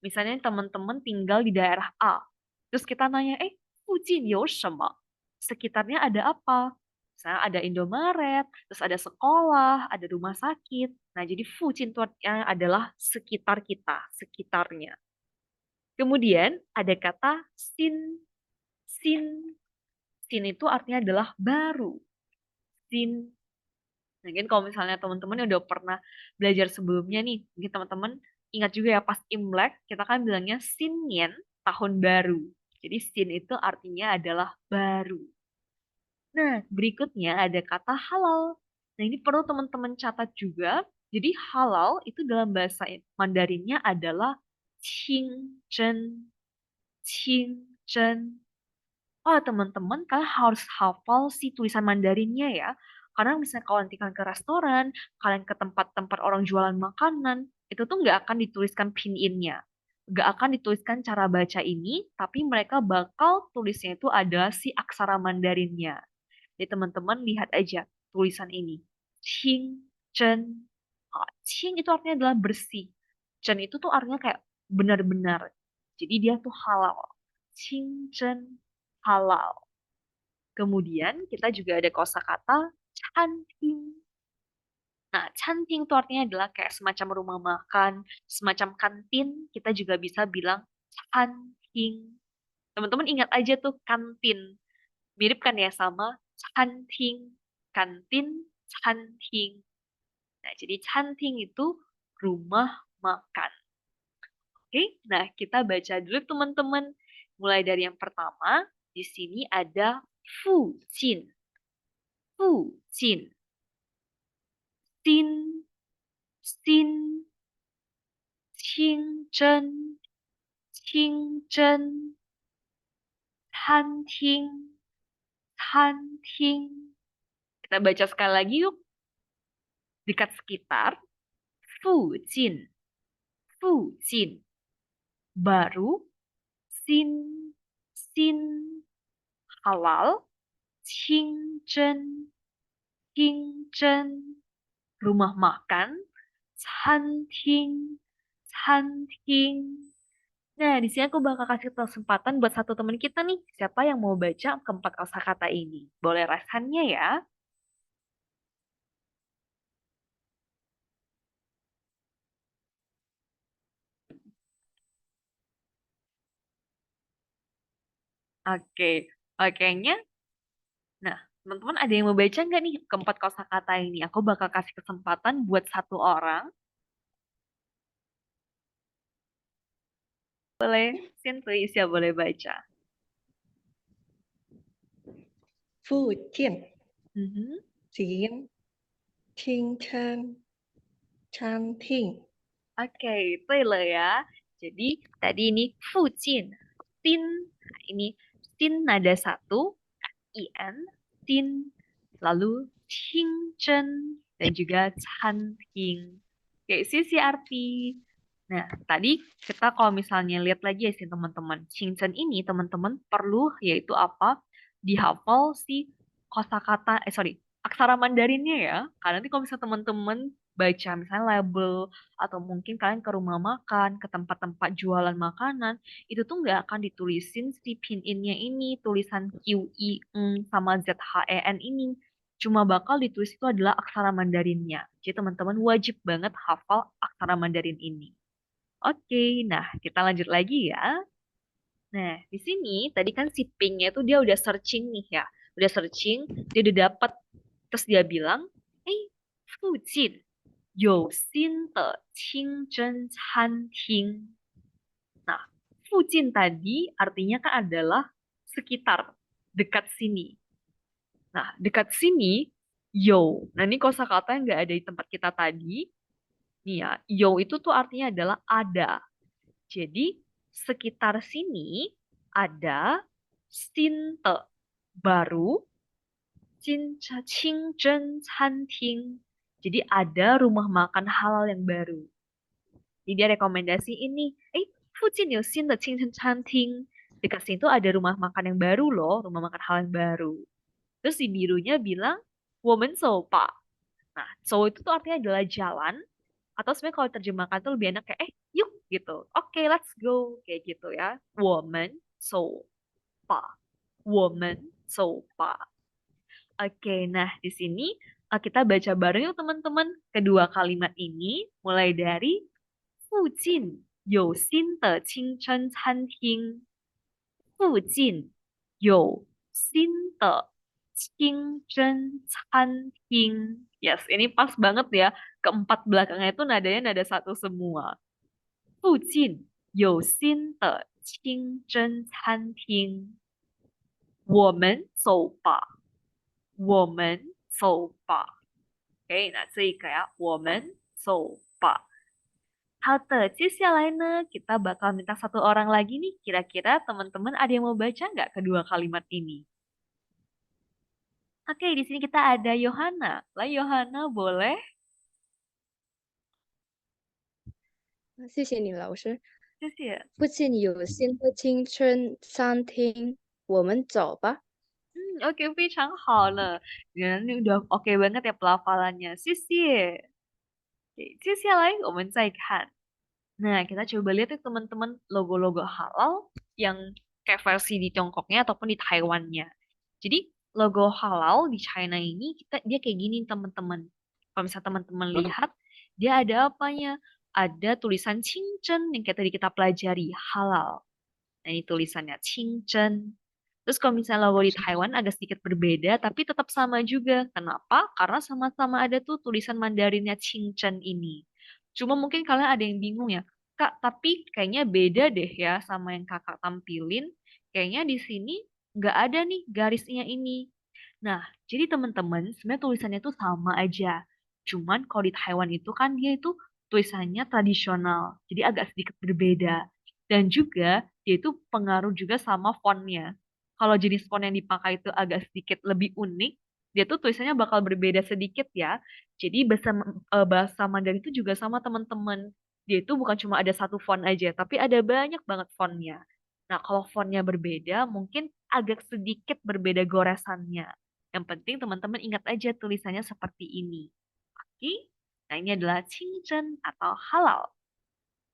Misalnya teman-teman tinggal di daerah A. Terus kita nanya, Fujin有什么? Sekitarnya ada apa? Misalnya ada Indomaret, terus ada sekolah, ada rumah sakit. Nah, jadi Fujin itu artinya adalah sekitar kita, sekitarnya. Kemudian ada kata sin. Sin. Sin itu artinya adalah baru. Sin. Mungkin kalau misalnya teman-teman yang udah pernah belajar sebelumnya nih, mungkin teman-teman ingat juga ya pas Imlek, kita kan bilangnya Sinyen, tahun baru. Jadi sin itu artinya adalah baru. Nah, berikutnya ada kata halal. Nah, ini perlu teman-teman catat juga. Jadi halal itu dalam bahasa Mandarinnya adalah qingzhen. Qingzhen. Oh, teman-teman, kalian harus hafal si tulisan Mandarinnya ya. Karena misalnya kalau nanti kalian ke restoran, kalian ke tempat-tempat orang jualan makanan, itu tuh nggak akan dituliskan pinyin-nya. Nggak akan dituliskan cara baca ini, tapi mereka bakal tulisnya itu adalah si aksara Mandarinnya. Jadi teman-teman lihat aja tulisan ini. Qing, Chen. Qing itu artinya adalah bersih. Chen itu tuh artinya kayak benar-benar. Jadi dia tuh halal. Qing, Chen, halal. Kemudian kita juga ada kosakata canting. Nah, canting itu artinya adalah kayak semacam rumah makan, semacam kantin. Kita juga bisa bilang canting. Teman-teman ingat aja tuh kantin. Mirip kan ya sama canting. Kantin, canting. Nah, jadi canting itu rumah makan. Oke, nah kita baca dulu teman-teman. Mulai dari yang pertama, di sini ada Fujin. Fujin. Sin. Sin. Qingzhen. Qingzhen. Canting. Canting. Kita baca sekali lagi yuk. Dekat sekitar. Fujin. Fujin. Baru. Sin. Sin. Halal. Qingzhen. Qingzhen. Rumah makan. Canting. Canting. Nah, di sini aku bakal kasih kesempatan buat satu teman kita nih. Siapa yang mau baca keempat kosakata ini? Boleh rasannya ya. Oke, okenya. Nah, teman-teman ada yang mau baca nggak nih keempat kosakata ini? Aku bakal kasih kesempatan buat satu orang. Boleh, Sinti, siapa boleh baca? 福建 Mhm. 金清晨餐厅 Oke, itu loh ya. Jadi tadi ini Fujin, Tin. Nah, ini Tin nada satu, in, Tin. Lalu Qingzhen dan juga Canting. Oke, sisi arti. Nah, tadi kita kalau misalnya lihat lagi ya sih teman-teman. Qingzhen ini teman-teman perlu yaitu apa? Dihafal si kosakata, aksara Mandarinnya ya. Karena nanti kalau misalnya teman-teman baca misalnya label atau mungkin kalian ke rumah makan, ke tempat-tempat jualan makanan, itu tuh nggak akan ditulisin si pinyin-nya ini, tulisan QI sama ZHEN ini. Cuma bakal ditulis itu adalah aksara Mandarinnya. Jadi teman-teman wajib banget hafal aksara Mandarin ini. Oke, nah kita lanjut lagi ya. Nah, di sini tadi kan si Pink-nya tuh dia udah searching nih ya. Udah searching, dia udah dapat. Terus dia bilang, Fujin 有新的清真餐厅. Nah, Fujin tadi artinya kan adalah sekitar, dekat sini. Nah, dekat sini, yo. Nah, ini kosakata yang nggak ada di tempat kita tadi. Nih ya, yo itu tuh artinya adalah ada. Jadi, sekitar sini ada sinte, baru, Qingzhen Canting. Jadi ada rumah makan halal yang baru. Jadi dia rekomendasi ini, Fujin有新的清真餐厅. Dekat situ ada rumah makan yang baru loh, rumah makan halal yang baru. Terus si birunya bilang, 我们走吧. Nah, so itu tuh artinya adalah jalan, atau sebenarnya kalau terjemahkan tuh lebih enak kayak, yuk gitu. Oke, let's go. Kayak gitu ya. 我们走吧. 我们走吧. Oke, nah di sini kita baca bareng yuk teman-teman kedua kalimat ini mulai dari Fujin 有新的清真餐厅，附近有新的清真餐厅. Yes, ini pas banget ya. Keempat belakangnya itu nadanya nada satu semua. 附近有新的清真餐厅。我们走吧，我们走吧。Oke, nah 这个ya, 我们走吧。好的，接下来呢, kita bakal minta satu orang lagi nih. Kira-kira teman-teman ada yang mau baca nggak kedua kalimat ini? Oke, di sini kita ada Yohana. Lah, Yohana boleh? 谢谢你，老师。谢谢。附近有新的青春餐厅，我们走吧。Oke, 非常好了。ini udah oke banget ya pelafalannya. 谢谢。Oke, 接下来我们再看. Nah, kita coba lihat ya teman-teman logo-logo halal yang kayak versi di Tiongkoknya ataupun di Taiwannya. Jadi logo halal di China ini dia kayak gini teman-teman. Kalau misalnya teman-teman lihat, dia ada apanya? Ada tulisan Qingzhen yang kayak tadi kita pelajari, halal. Nah, ini tulisannya Qingzhen. Terus kalau misalnya logo di Taiwan agak sedikit berbeda, tapi tetap sama juga. Kenapa? Karena sama-sama ada tuh tulisan Mandarinnya Qingzhen ini. Cuma mungkin kalian ada yang bingung ya, Kak, tapi kayaknya beda deh ya sama yang kakak tampilin. Kayaknya di sini nggak ada nih garisnya ini. Nah, jadi teman-teman, sebenarnya tulisannya tuh sama aja. Cuman kalau di Taiwan itu kan dia itu tulisannya tradisional, jadi agak sedikit berbeda. Dan juga dia itu pengaruh juga sama fontnya. Kalau jenis font yang dipakai itu agak sedikit lebih unik, dia tuh tulisannya bakal berbeda sedikit ya. Jadi bahasa Mandarin itu juga sama teman-teman. Dia itu bukan cuma ada satu font aja, tapi ada banyak banget fontnya. Nah, kalau fontnya berbeda, mungkin agak sedikit berbeda goresannya. Yang penting teman-teman ingat aja tulisannya seperti ini. Oke? Nah, ini adalah Qingzhen atau halal.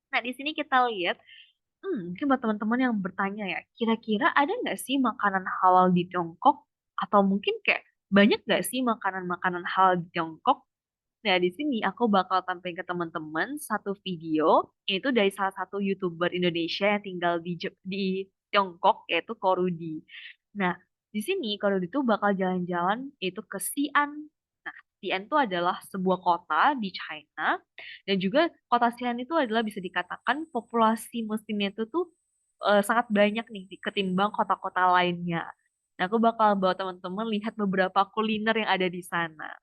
Nah, di sini kita lihat, mungkin buat teman-teman yang bertanya ya, kira-kira ada nggak sih makanan halal di Tiongkok? Atau mungkin kayak banyak nggak sih makanan-makanan halal di Tiongkok? Nah, di sini aku bakal tampilin ke teman-teman satu video, yaitu dari salah satu YouTuber Indonesia yang tinggal di Tiongkok, yaitu Korudi. Nah, di sini Korudi itu bakal jalan-jalan, yaitu ke Xi'an. Nah, Xi'an itu adalah sebuah kota di China, dan juga kota Xi'an itu adalah bisa dikatakan populasi muslimnya itu tuh sangat banyak nih ketimbang kota-kota lainnya. Nah, aku bakal bawa teman-teman lihat beberapa kuliner yang ada di sana.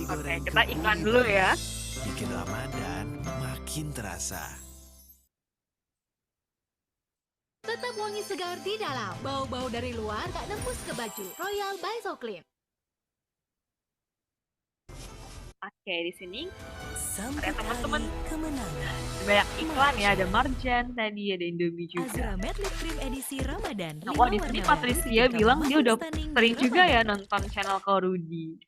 Oke, kita iklan dulu ya. Bikin Ramadan makin terasa. Tetap wangi segar di dalam. Bau-bau dari luar tak nembus ke baju. Royal by So Clean. Oke, di sini ada teman-teman banyak iklan ya, ada Marjan tadi, ada Indomie juga. Azra Matte Lip Cream edisi Ramadan. Nah, di sini Patricia bilang dia udah sering juga ya nonton channel Korudi.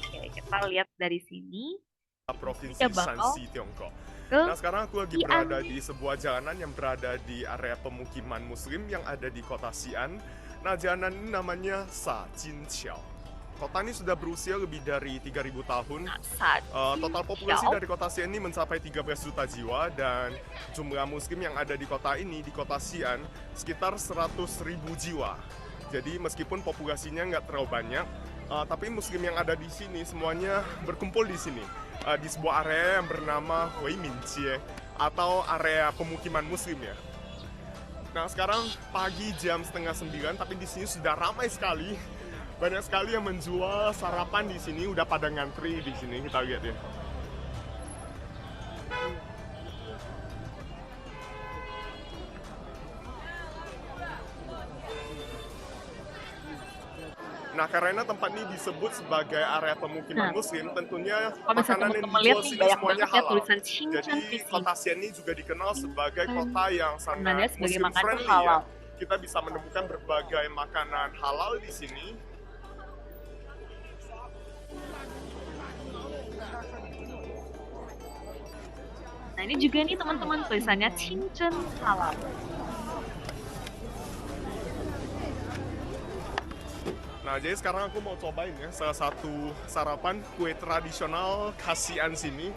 Oke, kita lihat dari sini. Provinsi Kita bakal Shanxi, Tiongkok. Nah, sekarang aku lagi berada di sebuah jalanan yang berada di area pemukiman muslim yang ada di kota Xi'an. Nah, jalanan ini namanya Sa Jin Qiao. Kota ini sudah berusia lebih dari 3.000 tahun. Total populasi dari kota Xi'an ini mencapai 13 juta jiwa, dan jumlah muslim yang ada di kota ini, di kota Xi'an, sekitar 100.000 jiwa. Jadi meskipun populasinya nggak terlalu banyak, tapi muslim yang ada di sini semuanya berkumpul di sini, di sebuah area yang bernama Weiminjie, atau area pemukiman muslim ya. Nah, sekarang pagi jam 8:30, tapi di sini sudah ramai sekali. Banyak sekali yang menjual sarapan di sini, udah pada ngantri di sini, kita lihat ya. Nah, karena tempat ini disebut sebagai area pemukiman muslim, tentunya makanan yang dijual sini semuanya halal. Jadi kota Xi'an ini juga dikenal sebagai kota yang sangat muslim friendly ya. Kita bisa menemukan berbagai makanan halal di sini. Nah, ini juga nih teman-teman tulisannya Qingzhen halal. Nah, jadi sekarang aku mau cobain ya salah satu sarapan kue tradisional khasian sini.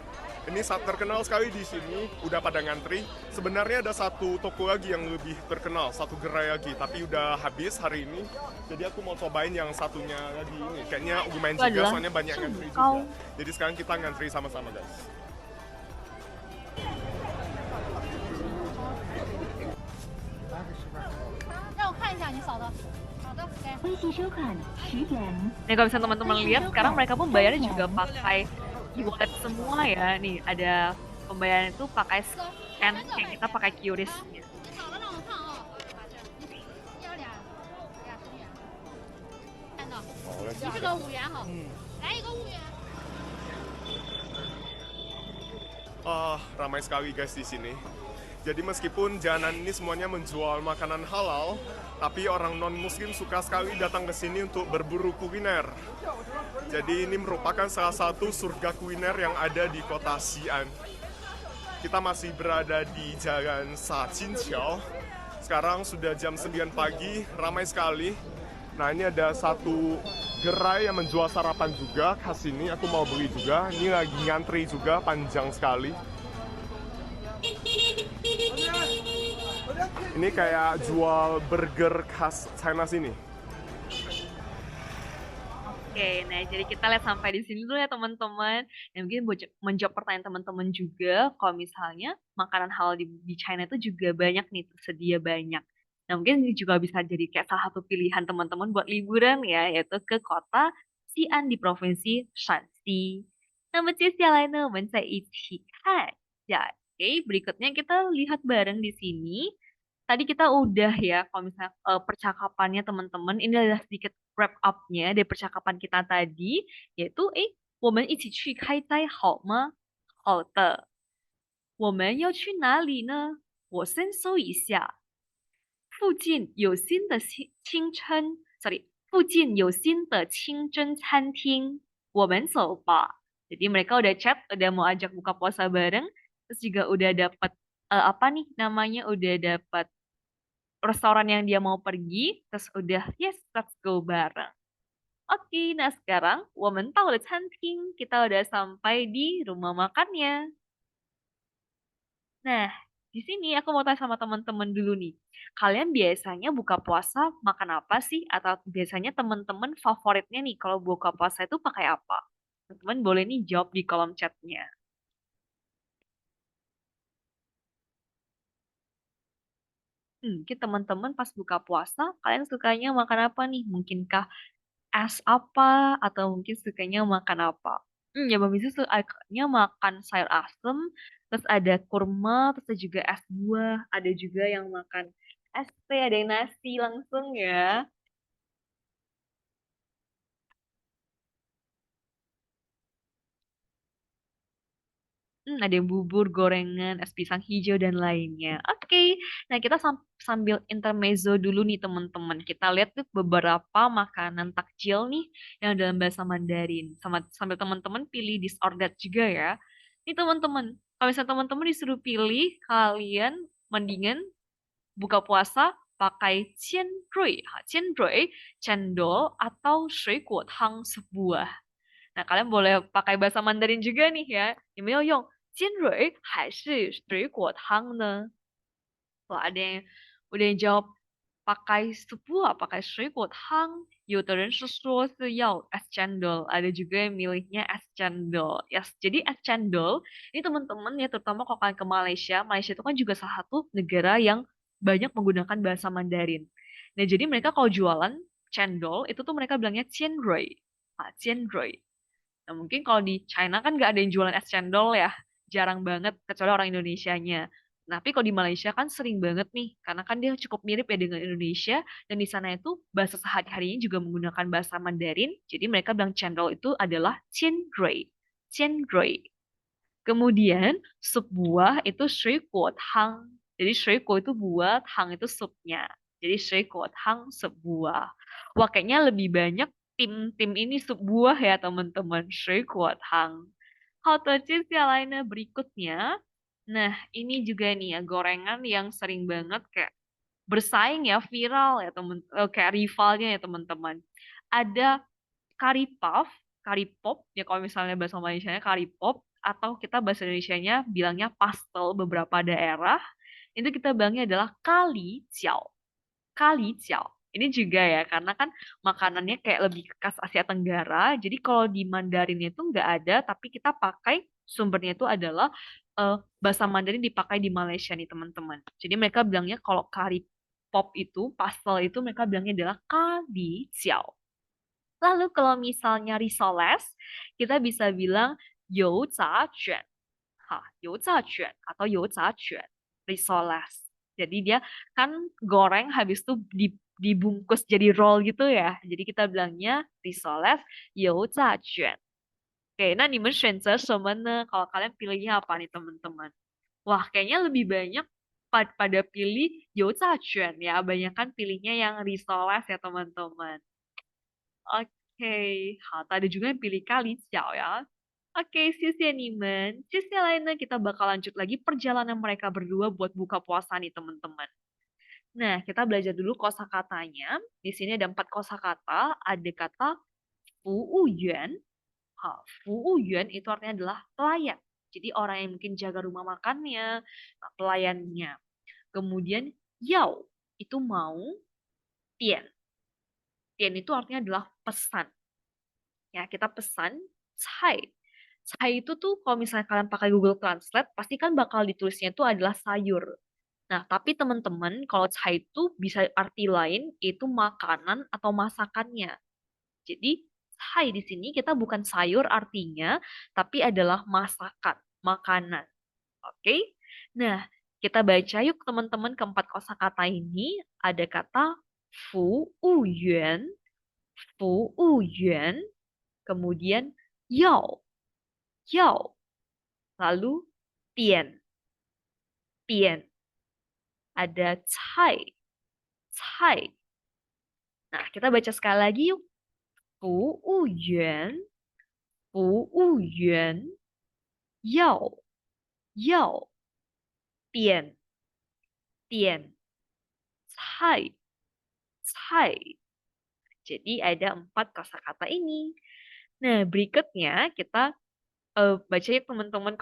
Ini sangat terkenal sekali di sini, udah pada ngantri. Sebenarnya ada satu toko lagi yang lebih terkenal, satu gerai lagi, tapi udah habis hari ini. Jadi aku mau cobain yang satunya lagi ini. Kayaknya lumayan Itu juga, adalah soalnya banyak ngantri juga. cengkau. Jadi sekarang kita ngantri sama-sama, guys. 让我看一下你扫的。好的，给。 Nih kalau misalnya teman-teman lihat sekarang mereka pun bayarnya juga pakai e-wallet semua ya. Nih ada pembayaran itu pakai scan kayak kita pakai QRIS. 你扫了让我看啊。一二两，俩10元。看到。你这个5元好。来一个5元。 Ramai sekali guys di sini. Jadi meskipun jajanan ini semuanya menjual makanan halal, tapi orang non-muslim suka sekali datang ke sini untuk berburu kuliner. Jadi ini merupakan salah satu surga kuliner yang ada di kota Xi'an. Kita masih berada di Jalan Sha-Jin-Qiao. Sekarang sudah jam 9 pagi, ramai sekali. Nah, ini ada satu gerai yang menjual sarapan juga khas ini. Aku mau beli juga. Ini lagi ngantri juga, panjang sekali. Ini kayak jual burger khas China sini. Oke, nah jadi kita lihat sampai di sini dulu ya teman-teman. Dan mungkin buat menjawab pertanyaan teman-teman juga, kalau misalnya makanan halal di China itu juga banyak nih, tersedia banyak. Nah mungkin ini juga bisa jadi kayak salah satu pilihan teman-teman buat liburan ya, yaitu ke kota Xi'an di provinsi Shanxi. Nah, Oke, berikutnya kita lihat bareng di sini. Tadi kita udah ya, kalau misalnya percakapannya teman-teman, ini adalah sedikit wrap up-nya dari percakapan kita tadi, yaitu 我们一起去开斋好吗？好的。我们要去哪里呢？我先搜一下。附近有新的附近有新的清真餐厅，我们走吧。Jadi mereka udah chat, udah mau ajak buka puasa bareng, terus juga udah dapat apa nih namanya, udah dapat restoran yang dia mau pergi, terus udah yes let's go bareng. Oke, nah sekarang 我们到了餐厅, kita udah sampai di rumah makannya. Nah, di sini aku mau tanya sama teman-teman dulu nih. Kalian biasanya buka puasa makan apa sih? Atau biasanya teman-teman favoritnya nih kalau buka puasa itu pakai apa? Teman-teman boleh nih jawab di kolom chatnya. Mungkin teman-teman pas buka puasa, kalian sukanya makan apa nih? Mungkinkah es apa? Atau mungkin sukanya makan apa? Ya Bang Bisu sukanya makan sayur asem, terus ada kurma, terus ada juga es buah, ada juga yang makan es teh, ada yang nasi langsung ya. Ada yang bubur, gorengan, es pisang hijau, dan lainnya. Oke, nah kita sambil intermezzo dulu nih teman-teman. Kita lihat tuh beberapa makanan takjil nih yang dalam bahasa Mandarin. Sambil teman-teman pilih disordered juga ya. Nih teman-teman, kalau misalnya teman-teman disuruh pilih, kalian mendingan buka puasa pakai qianrui, cendol, atau 水果汤 sebuah. Nah, kalian boleh pakai bahasa Mandarin juga nih ya. 有没有用尖蕊还是水果汤呢？ Wah, udah yang jawab pakai sebuah, pakai 水果汤。有的人是说是要 es cendol, ada juga yang milihnya es cendol. Yes, jadi es cendol ini teman-teman ya, terutama kalau kalian ke Malaysia, Malaysia itu kan juga salah satu negara yang banyak menggunakan bahasa Mandarin. Nah, jadi mereka kalau jualan cendol itu tuh mereka bilangnya 尖蕊，尖蕊。 Nah, mungkin kalau di China kan nggak ada yang jualan es cendol ya. Jarang banget, kecuali orang Indonesianya. Tapi kalau di Malaysia kan sering banget nih, karena kan dia cukup mirip ya dengan Indonesia, dan di sana itu bahasa sehari-harinya juga menggunakan bahasa Mandarin, jadi mereka bilang cendol itu adalah 尖蕊, 尖蕊. Kemudian, sup buah itu 水果汤. Jadi 水果 itu buah, tang itu supnya. Jadi 水果汤 sup buah. Wah, kayaknya lebih banyak tim ini sup buah ya teman-teman. 水果汤. 好的，接下来呢 berikutnya. Nah, ini juga nih ya gorengan yang sering banget kayak bersaing ya, viral ya teman, kayak rivalnya ya teman-teman. ada curry puff, curry pop, ya kalau misalnya bahasa Malaysianya curry pop, atau kita bahasa Indonesianya bilangnya pastel beberapa daerah, itu kita bilangnya adalah kali jiao. Kali jiao. Ini juga ya, karena kan makanannya kayak lebih khas Asia Tenggara, jadi kalau di Mandarinnya itu nggak ada, tapi kita pakai sumbernya itu adalah bahasa Mandarin dipakai di Malaysia nih teman-teman. Jadi mereka bilangnya kalau curry pop itu, pastel itu mereka bilangnya adalah kali jiao. Lalu kalau misalnya risoles, kita bisa bilang you za quan. You za quan atau you za quan. Risoles. Jadi dia kan goreng habis itu dibungkus jadi roll gitu ya. Jadi kita bilangnya risoles you za quan. Oke, nah 你们选择什么呢? Kalau kalian pilihnya apa nih teman-teman? Wah, kayaknya lebih banyak pada pilih you za quan ya. Banyak kan pilihnya yang risoles ya teman-teman. Oke, ada juga yang pilih kali ciao ya. Oke, 谢谢你们. 接下来呢, kita bakal lanjut lagi perjalanan mereka berdua buat buka puasa nih teman-teman. Nah, kita belajar dulu kosakatanya. Di sini ada 4 kosakata. Ada kata fuuyuan. Fuuyuan itu artinya adalah pelayan. Jadi orang yang mungkin jaga rumah makannya, pelayannya. Kemudian yao itu mau, tian. Tian itu artinya adalah pesan. Ya, kita pesan cai. Cai itu tuh kalau misalnya kalian pakai Google Translate, pasti kan bakal ditulisnya itu adalah sayur. Nah, tapi teman-teman, kalau cai itu bisa arti lain, itu makanan atau masakannya. Jadi, cai di sini kita bukan sayur artinya, tapi adalah masakan, makanan. Oke? Nah, kita baca yuk teman-teman keempat kosakata ini. Ada kata fuuyuan, fuuyuan, kemudian yao, yao, lalu tian, tian, ada cai, cai. Nah, kita baca sekali lagi yuk. fuuyuan, fuuyuan, yao, yao, tian, tian, cai, cai. Jadi ada 4 kosakata ini. Nah, berikutnya kita baca ya teman-teman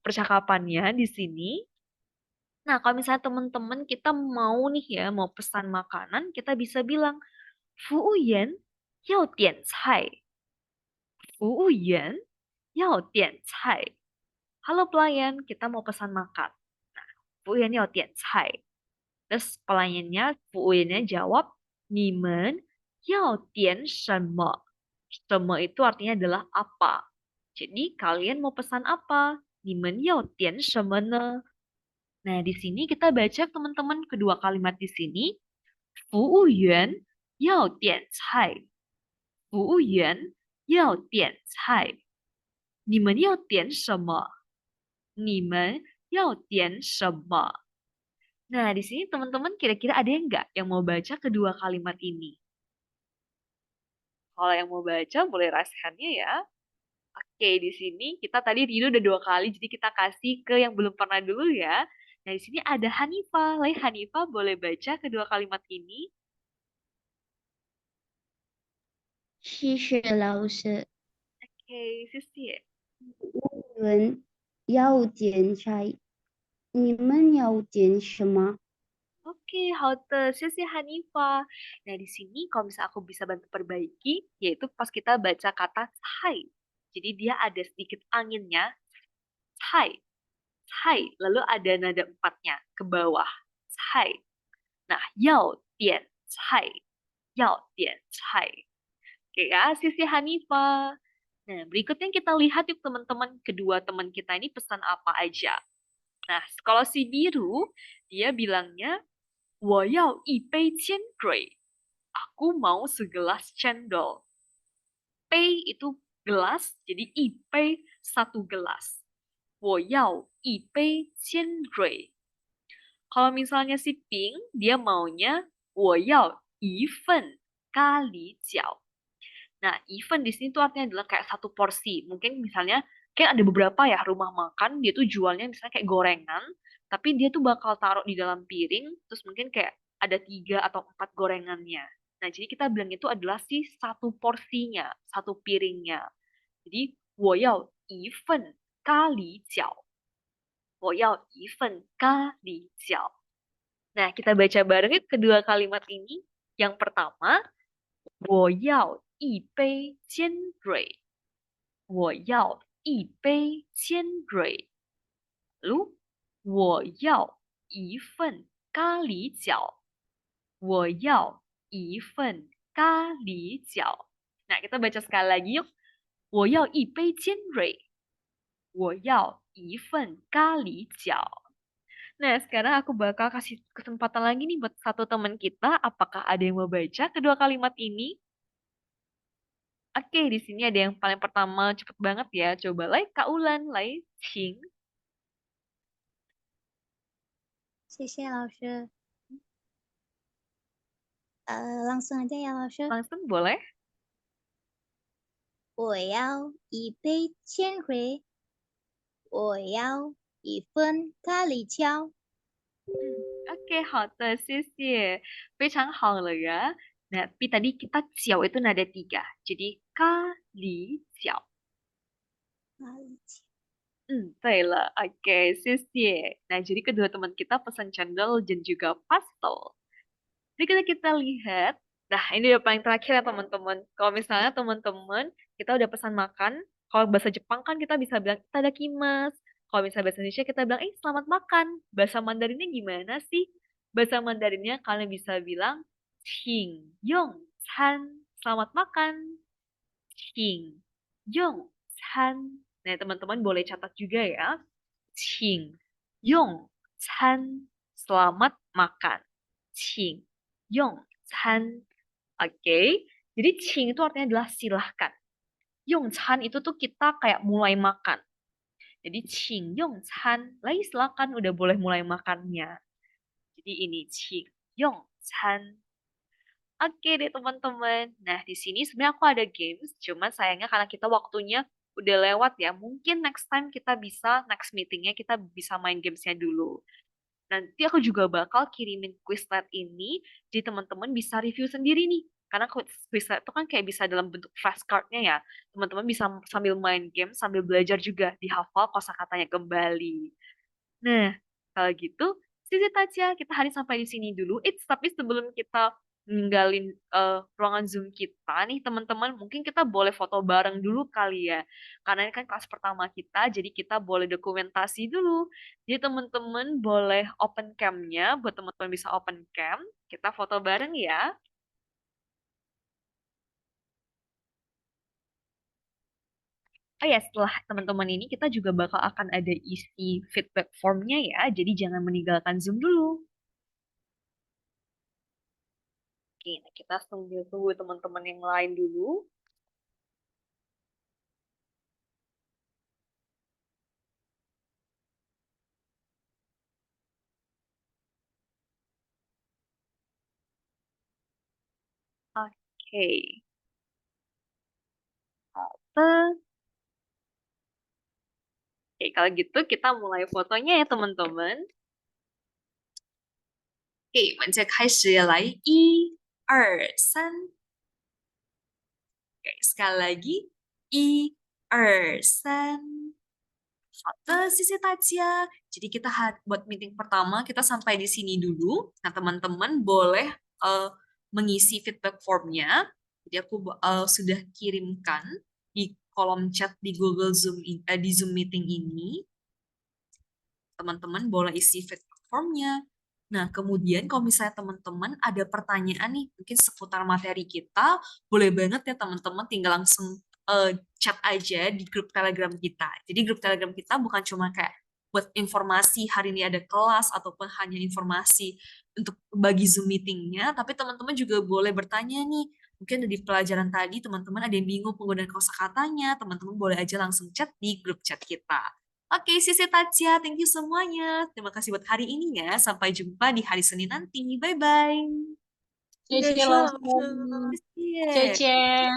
percakapannya di sini. Nah, kalau misalnya teman-teman kita mau nih ya, mau pesan makanan, kita bisa bilang, fuuyuan yao dian cai. Fuuyuan yao dian cai. Halo pelayan, kita mau pesan makan. Nah, fuuyuan yao dian cai. Terus pelayannya, fuuyuannya jawab, 你们要点什么? 什么itu artinya adalah apa. Jadi kalian mau pesan apa? 你们要点什么呢? Nah, di sini kita baca teman-teman kedua kalimat di sini. 服务员要点菜. 服务员要点菜. 你们要点什么? 你们要点什么? Nah, di sini teman-teman kira-kira ada yang nggak yang mau baca kedua kalimat ini? Kalau yang mau baca boleh raise hand-nya ya. Oke, di sini kita tadi Rino udah 2 kali, jadi kita kasih ke yang belum pernah dulu ya. Nah, di sini ada Hanifa. Hanifa boleh baca kedua kalimat ini? 谢谢老师。 Oke, Sisi. 人要点菜，你们要点什么？ Oke, haute, Sisi Hanifa. Nah, di sini kalau misalnya aku bisa bantu perbaiki, yaitu pas kita baca kata cai. Jadi dia ada sedikit anginnya, cai, cai. Lalu ada nada 4-nya ke bawah, cai. Nah, yao dian cai, yao dian cai. Oke ya, Sisi Hanifa. Nah, berikutnya kita lihat yuk teman-teman, kedua teman kita ini pesan apa aja. Nah, kalau si biru, dia bilangnya, 我要一杯煎水. Aku mau segelas cendol. Pei itu gelas, jadi 一杯 1 gelas. 我要一杯煎水. Kalau misalnya si Pink, dia maunya 我要一份咖喱饺. Nah, 一份di sini tuh artinya adalah kayak 1 porsi. Mungkin misalnya, kayak ada beberapa ya rumah makan, dia tuh jualnya misalnya kayak gorengan, tapi dia tuh bakal taruh di dalam piring, terus mungkin kayak ada 3 atau 4 gorengannya. Nah, jadi kita bilang itu adalah si satu porsinya, satu piringnya. Jadi, 我要一份咖喱饺. 我要一份咖喱饺. Nah, kita baca bareng yuk kedua kalimat ini. Yang pertama, 我要一杯尖蕊. 我要一杯尖蕊. Lalu, 我要一份咖喱饺. 我要一份咖喱饺. Nah, kita baca sekali lagi yuk. 我要一杯尖蕊. 我要一份咖喱饺. Nah, sekarang aku bakal kasih kesempatan lagi nih buat satu teman kita. Apakah ada yang mau baca kedua kalimat ini? Oke, di sini ada yang paling pertama cepet banget ya. Coba Kak Ulan, Qing. 谢谢老师。langsung aja ya 老师。 Langsung boleh. 我要一杯千蕊，我要一份咖喱饺。 Oke, 好的，谢谢。非常好了ya. Nah, tapi tadi kita ciao itu nada 3. Jadi, ka, li, ciao. 对了. Oke, 谢谢. Nah, jadi kedua teman kita pesan cendol dan juga pastel. Jadi kita lihat, nah ini udah paling terakhir ya teman-teman. Kalau misalnya teman-teman kita udah pesan makan, kalau bahasa Jepang kan kita bisa bilang itadakimasu. Kalau misalnya bahasa Indonesia kita bilang, selamat makan. Bahasa Mandarinnya gimana sih? Bahasa Mandarinnya kalian bisa bilang, Qing Yong Chan. Selamat makan. Qing Yong Chan. Nah, teman-teman boleh catat juga ya. Qing Yong Chan. Selamat makan. Qing Yong Chan. Oke. Jadi Qing itu artinya adalah silahkan. Yong Chan itu tuh kita kayak mulai makan. Jadi Qing Yong Chan, silakan udah boleh mulai makannya. Jadi ini Qing Yong Chan. Oke deh teman-teman. Nah, di sini sebenarnya aku ada games, cuman sayangnya karena kita waktunya udah lewat ya. Mungkin next time kita bisa, next meetingnya kita bisa main gamesnya dulu. Nanti aku juga bakal kirimin Quizlet ini, jadi teman-teman bisa review sendiri nih. Karena Quizlet itu kan kayak bisa dalam bentuk flashcard-nya ya. Teman-teman bisa sambil main game, sambil belajar juga, dihafal kosakatanya kembali. Nah, kalau gitu, Sisi Tacia, kita hari sampai di sini dulu. Tapi sebelum kita ninggalin ruangan Zoom kita nih, teman-teman, mungkin kita boleh foto bareng dulu kali ya. Karena ini kan kelas pertama kita, jadi kita boleh dokumentasi dulu. Jadi teman-teman boleh open cam-nya, buat teman-teman bisa open cam. Kita foto bareng ya. Oh ya, setelah teman-teman ini kita juga bakal akan ada isi feedback form-nya ya, jadi jangan meninggalkan Zoom dulu. Oke, nah kita tunggu teman-teman yang lain dulu. Oke. Oke, kalau gitu kita mulai fotonya ya teman-teman. Oke, 我们再开始来1、2、3. Oke, sekali lagi 1、2、3. 好的，谢谢大家. Jadi kita buat meeting pertama kita sampai di sini dulu. Nah, teman-teman boleh mengisi feedback formnya. Jadi aku sudah kirimkan di kolom chat di Google Zoom di Zoom meeting ini. Teman-teman boleh isi feedback formnya. Nah, kemudian kalau misalnya teman-teman ada pertanyaan nih, mungkin seputar materi kita, boleh banget ya teman-teman tinggal langsung chat aja di grup Telegram kita. Jadi grup Telegram kita bukan cuma kayak buat informasi hari ini ada kelas ataupun hanya informasi untuk bagi Zoom meetingnya, tapi teman-teman juga boleh bertanya nih. Mungkin di pelajaran tadi teman-teman ada yang bingung penggunaan kosakatanya, teman-teman boleh aja langsung chat di grup chat kita. Oke, Sisi Tacia, thank you semuanya. Terima kasih buat hari ini ya. Sampai jumpa di hari Senin nanti. Bye-bye. 谢谢老师，再见。